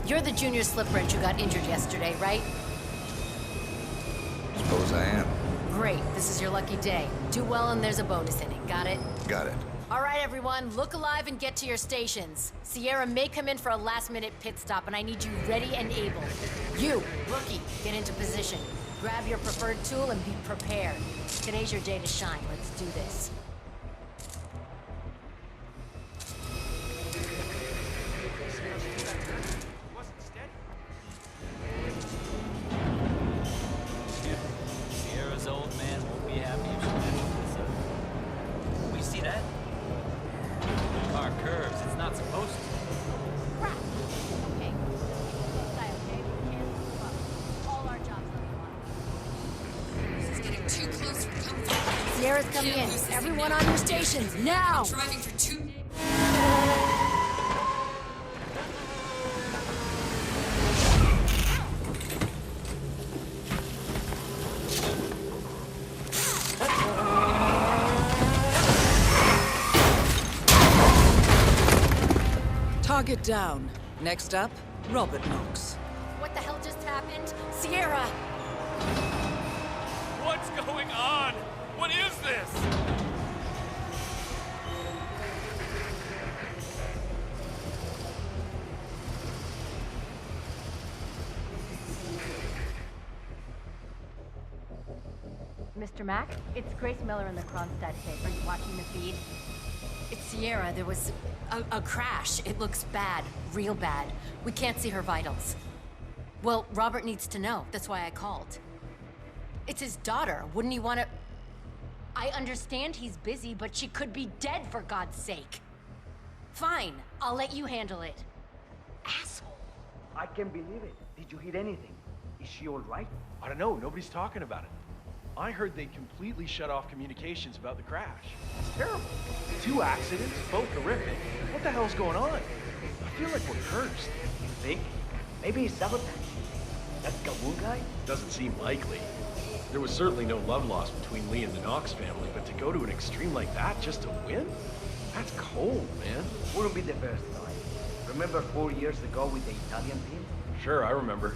You're the junior slip wrench who got injured yesterday, right? Suppose I am. Great, this is your lucky day. Do well and there's a bonus in it, got it? Got it. All right, everyone, look alive and get to your stations. Sierra may come in for a last-minute pit stop, and I need you ready and able. You, rookie, get into position. Grab your preferred tool and be prepared. Today's your day to shine. Let's do this. Sierra's old man won't be happy if she messes this up. We see that? The car curves. It's not supposed to. Crap. Okay. Stay okay? We can't move up. All our jobs are This is getting too close for comfort. Sierra's coming in. Everyone on your stations, now! I'm driving for 2... Target down. Next up, Robert Knox. What the hell just happened? Sierra! What's going on? What is this? Mr. Mack, it's Grace Miller in the Kronstadt tape. Are you watching the feed? It's Sierra. There was a crash. It looks bad. Real bad. We can't see her vitals. Well, Robert needs to know. That's why I called. It's his daughter. Wouldn't he want to... I understand he's busy, but she could be dead, for God's sake. Fine. I'll let you handle it. Asshole. I can't believe it. Did you hear anything? Is she all right? I don't know. Nobody's talking about it. I heard they completely shut off communications about the crash. It's terrible. 2 accidents, both horrific. What the hell's going on? I feel like we're cursed. You think? Maybe it's sabotage. That Kaboom guy? Doesn't seem likely. There was certainly no love lost between Lee and the Knox family, but to go to an extreme like that just to win? That's cold, man. Wouldn't be the first time. Remember 4 years ago with the Italian team? Sure, I remember.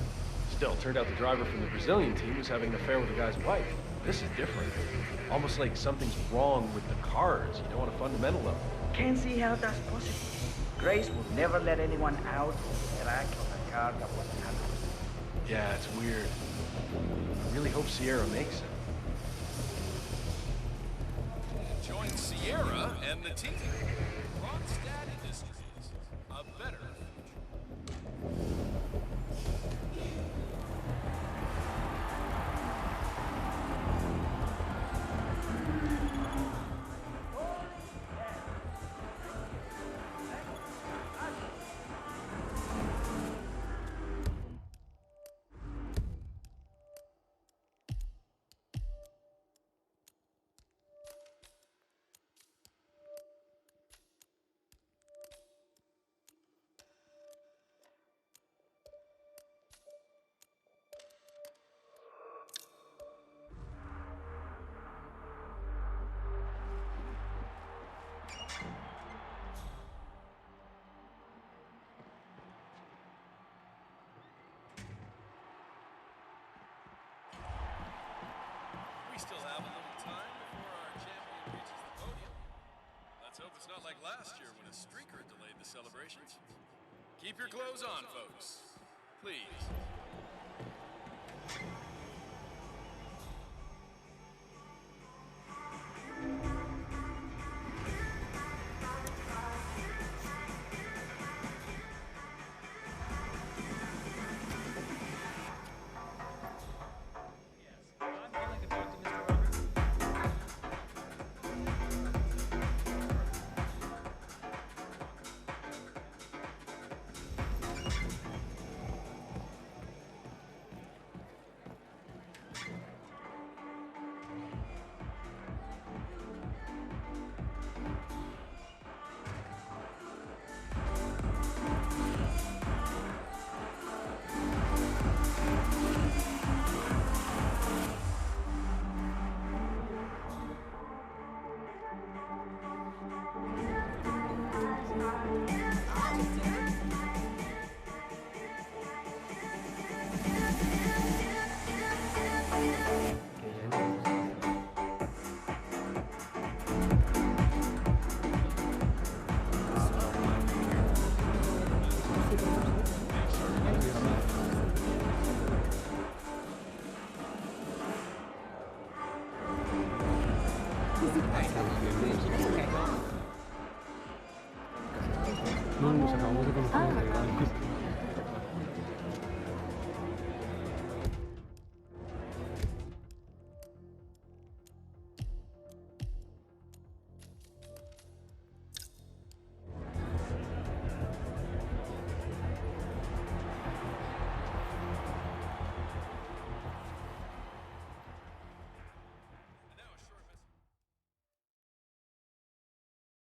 Still, turned out the driver from the Brazilian team was having an affair with the guy's wife. This is different. Almost like something's wrong with the cars, on a fundamental level. Can't see how that's possible. Grace will never let anyone out or interact with a car that wasn't handled. Yeah, it's weird. I really hope Sierra makes it. Join Sierra and the team. Ronstadt Industries. A better future. Still have a little time before our champion reaches the podium. Let's hope it's not like last year when a streaker delayed the celebrations. Keep your clothes on, folks. Please. Non, siamo avuto con